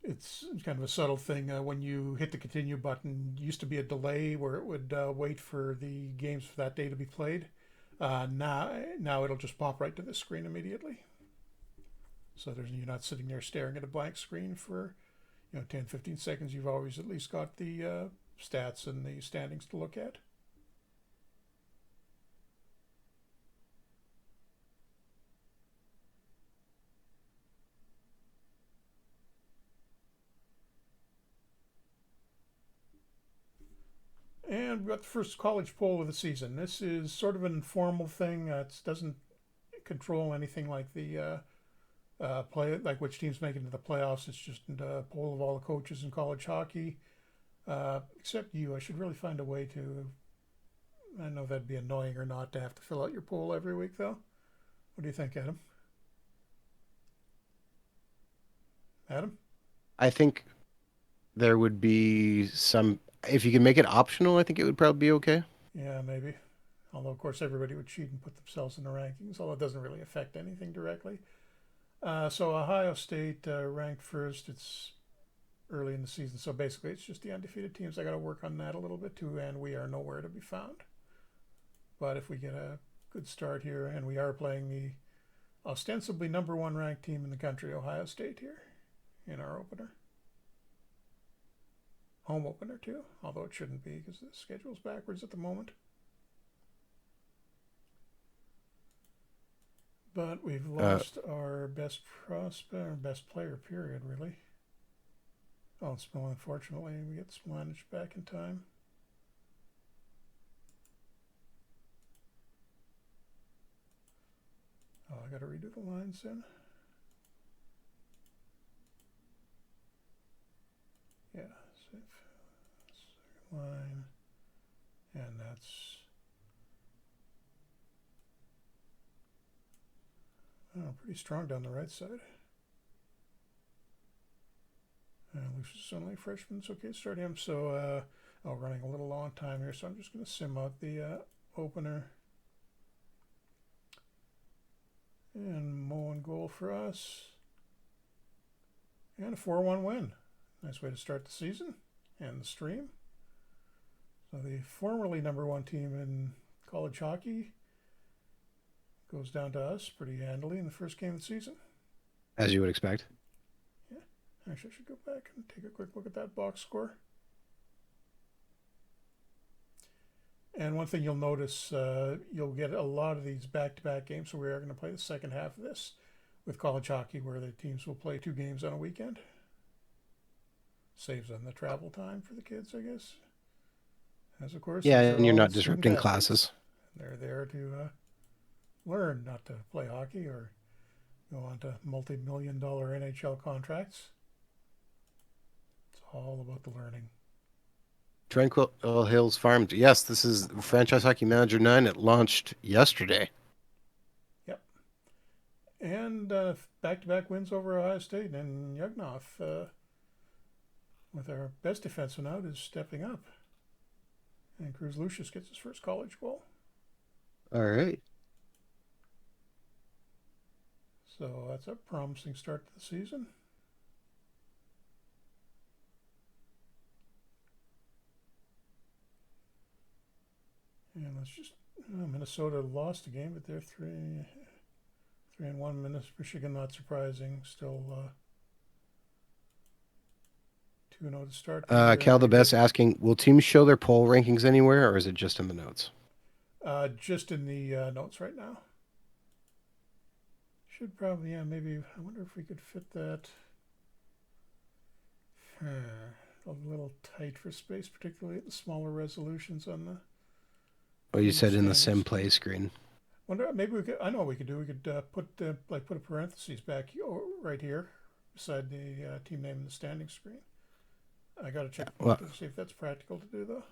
B: it's kind of a subtle thing. When you hit the continue button, used to be a delay where it would wait for the games for that day to be played. Now it'll just pop right to the screen immediately. So you're not sitting there staring at a blank screen for 10, 15 seconds. You've always at least got the stats and the standings to look at. And we got the first college poll of the season. This is sort of an informal thing. It doesn't control anything like the play, like which teams make it into the playoffs. It's just a poll of all the coaches in college hockey, except you. I should really find a way to. I know that'd be annoying or not to have to fill out your poll every week, though. What do you think, Adam? Adam?
A: I think there would be some, if you can make it optional, I think it would probably be okay.
B: Yeah, maybe. Although, of course, everybody would cheat and put themselves in the rankings, although it doesn't really affect anything directly. So Ohio State ranked first. It's early in the season, so basically it's just the undefeated teams. I got to work on that a little bit too, and we are nowhere to be found. But if we get a good start here, and we are playing the ostensibly number one ranked team in the country, Ohio State, here in our opener. Home opener too, although it shouldn't be because the schedule's backwards at the moment. But we've lost our best prospect, our best player, period, really. Oh, it's unfortunately we get Slanich back in time. Oh, I got to redo the lines then. Yeah, second line, and that's pretty strong down the right side. Lucius is only a freshman. It's okay to start him. So, running a little long time here, so I'm just going to sim out the opener. And Mullen goal for us. And a 4-1 win. Nice way to start the season and the stream. So the formerly number one team in college hockey goes down to us pretty handily in the first game of the season.
A: As you would expect.
B: Yeah. Actually, I should go back and take a quick look at that box score. And one thing you'll notice, you'll get a lot of these back-to-back games. So we are going to play the second half of this with college hockey, where the teams will play 2 games on a weekend. Saves on the travel time for the kids, I guess. As of course,
A: Yeah,
B: these are
A: and you're
B: all
A: not
B: student
A: disrupting
B: athletes.
A: classes.
B: They're there to learn, not to play hockey or go on to multi-million-dollar NHL contracts. It's all about the learning.
A: Tranquil Hills Farm. Yes, this is Franchise Hockey Manager 9. It launched yesterday.
B: Yep. And back-to-back wins over Ohio State, and Yugnov, with our best defenseman out, is stepping up. And Cruz Lucius gets his first college goal.
A: All right.
B: So that's a promising start to the season. And let's just Minnesota lost a game, but they're 3-1. Michigan, not surprising. Still 2-0 to start the year.
A: Cal the Best asking, will teams show their poll rankings anywhere, or is it just in the notes?
B: Just in the notes right now. Should probably, maybe. I wonder if we could fit that. A little tight for space, particularly at the smaller resolutions on the.
A: Oh, you said in the sim play screen.
B: Wonder maybe we could. I know what we could do. We could put a parentheses back right here beside the team name in the standing screen. I got to check to see if that's practical to do though.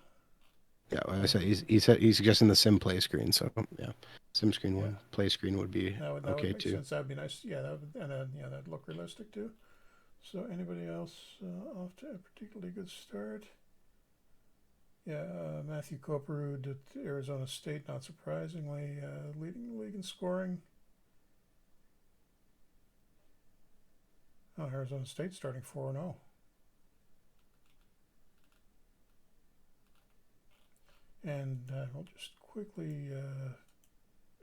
A: Yeah, well, I said he's suggesting the sim play screen. So yeah, sim screen one, play screen would be
B: that
A: okay
B: would make
A: too.
B: sense. That'd be nice. Yeah, that'd look realistic too. So anybody else off to a particularly good start? Yeah, Matthew Koperud at Arizona State, not surprisingly, leading the league in scoring. Oh, Arizona State starting 4-0. And I'll just quickly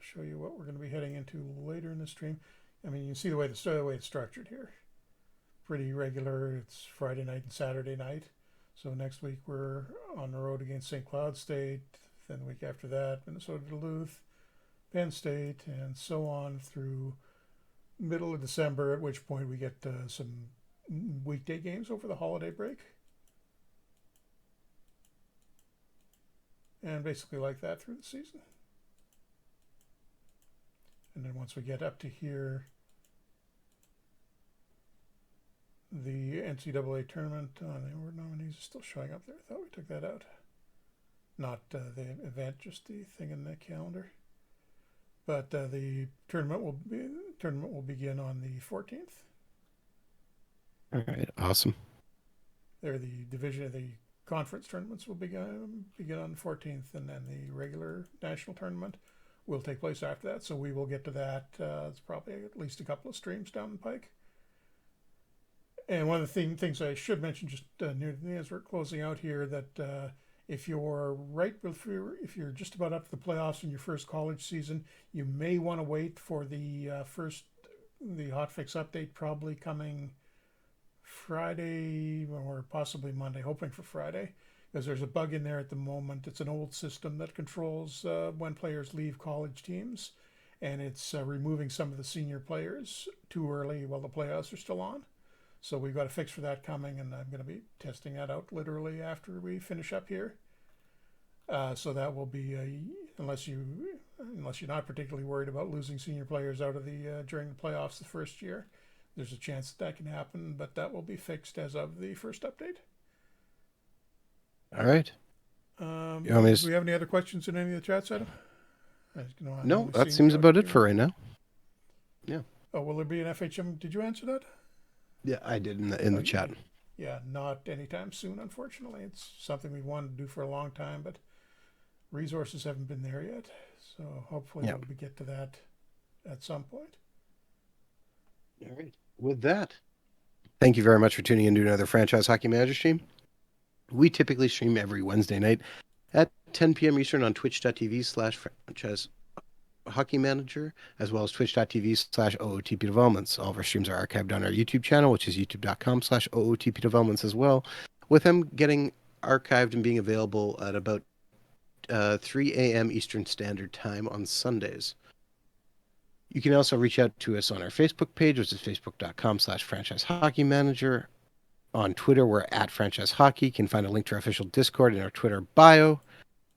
B: show you what we're going to be heading into later in the stream. I mean, you can see the way it's structured here. Pretty regular. It's Friday night and Saturday night. So next week we're on the road against St. Cloud State. Then the week after that, Minnesota Duluth, Penn State, and so on through middle of December, at which point we get some weekday games over the holiday break. and basically like that through the season. And then once we get up to here, the NCAA tournament, the award nominees are still showing up there. I thought we took that out. Not the event, just the thing in the calendar. But the tournament will begin on the 14th.
A: All right, awesome.
B: There, the conference tournaments will begin on the 14th, and then the regular national tournament will take place after that. So we will get to that. It's probably at least a couple of streams down the pike. And one of the things I should mention just as we're closing out here, that if you're just about up to the playoffs in your first college season, you may want to wait for the hotfix update, probably coming Friday or possibly Monday, hoping for Friday, because there's a bug in there at the moment. It's an old system that controls when players leave college teams, and it's removing some of the senior players too early while the playoffs are still on. So we've got a fix for that coming, and I'm going to be testing that out literally after we finish up here. So that will be unless you're not particularly worried about losing senior players out of the during the playoffs the first year. There's a chance that can happen, but that will be fixed as of the first update.
A: All right.
B: Do we have any other questions in any of the chats, Adam?
A: No, that seems about it for right now. Yeah.
B: Oh, will there be an FHM? Did you answer that?
A: Yeah, I did in the chat.
B: Yeah, not anytime soon, unfortunately. It's something we wanted to do for a long time, but resources haven't been there yet. So hopefully we'll get to that at some point.
A: All right. With that, thank you very much for tuning in to another Franchise Hockey Manager stream. We typically stream every Wednesday night at 10 p.m. Eastern on twitch.tv/franchise Hockey Manager, as well as twitch.tv/OOTP Developments. All of our streams are archived on our YouTube channel, which is youtube.com/OOTP Developments as well, with them getting archived and being available at about 3 a.m. Eastern Standard Time on Sundays. You can also reach out to us on our Facebook page, which is facebook.com/Franchise Hockey Manager. On Twitter, we're at Franchise Hockey. You can find a link to our official Discord in our Twitter bio.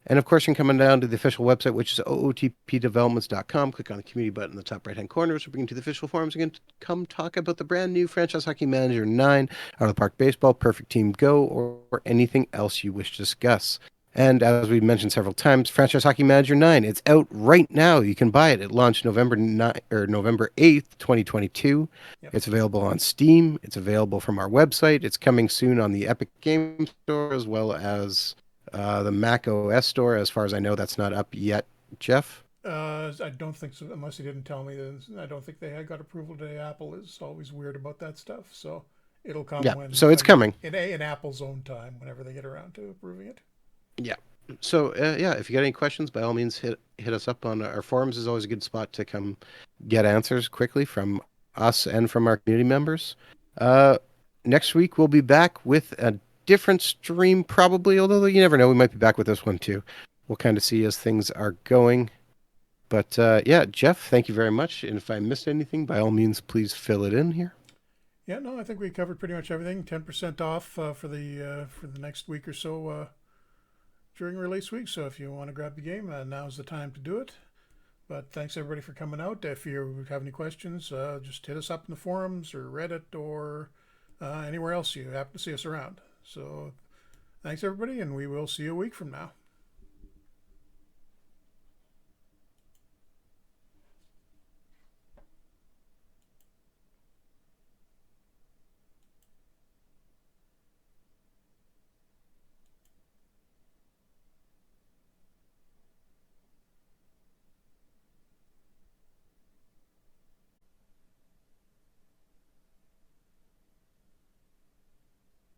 A: And of course, you can come down to the official website, which is ootpdevelopments.com. Click on the community button in the top right-hand corner, which will bring you to the official forums. You can come talk about the brand new Franchise Hockey Manager 9, Out of the Park Baseball, Perfect Team Go, or anything else you wish to discuss. And as we've mentioned several times, Franchise Hockey Manager 9, it's out right now. You can buy it. It launched November 8th, 2022. Yep. It's available on Steam. It's available from our website. It's coming soon on the Epic Game Store, as well as the Mac OS Store. As far as I know, that's not up yet. Jeff?
B: I don't think so, unless he didn't tell me. I don't think they had got approval today. Apple is always weird about that stuff, so it'll come
A: so it's coming.
B: In Apple's own time, whenever they get around to approving it.
A: Yeah. So, if you got any questions, by all means, hit us up on our forums. Is always a good spot to come get answers quickly from us and from our community members. Next week, we'll be back with a different stream, probably, although you never know. We might be back with this one, too. We'll kind of see as things are going. But, Jeff, thank you very much. And if I missed anything, by all means, please fill it in here.
B: Yeah, no, I think we covered pretty much everything. 10% off for the next week or so during release week. So if you want to grab the game, now's the time to do it. But thanks everybody for coming out. If you have any questions, just hit us up in the forums or Reddit or anywhere else you happen to see us around. So thanks everybody, and we will see you a week from now.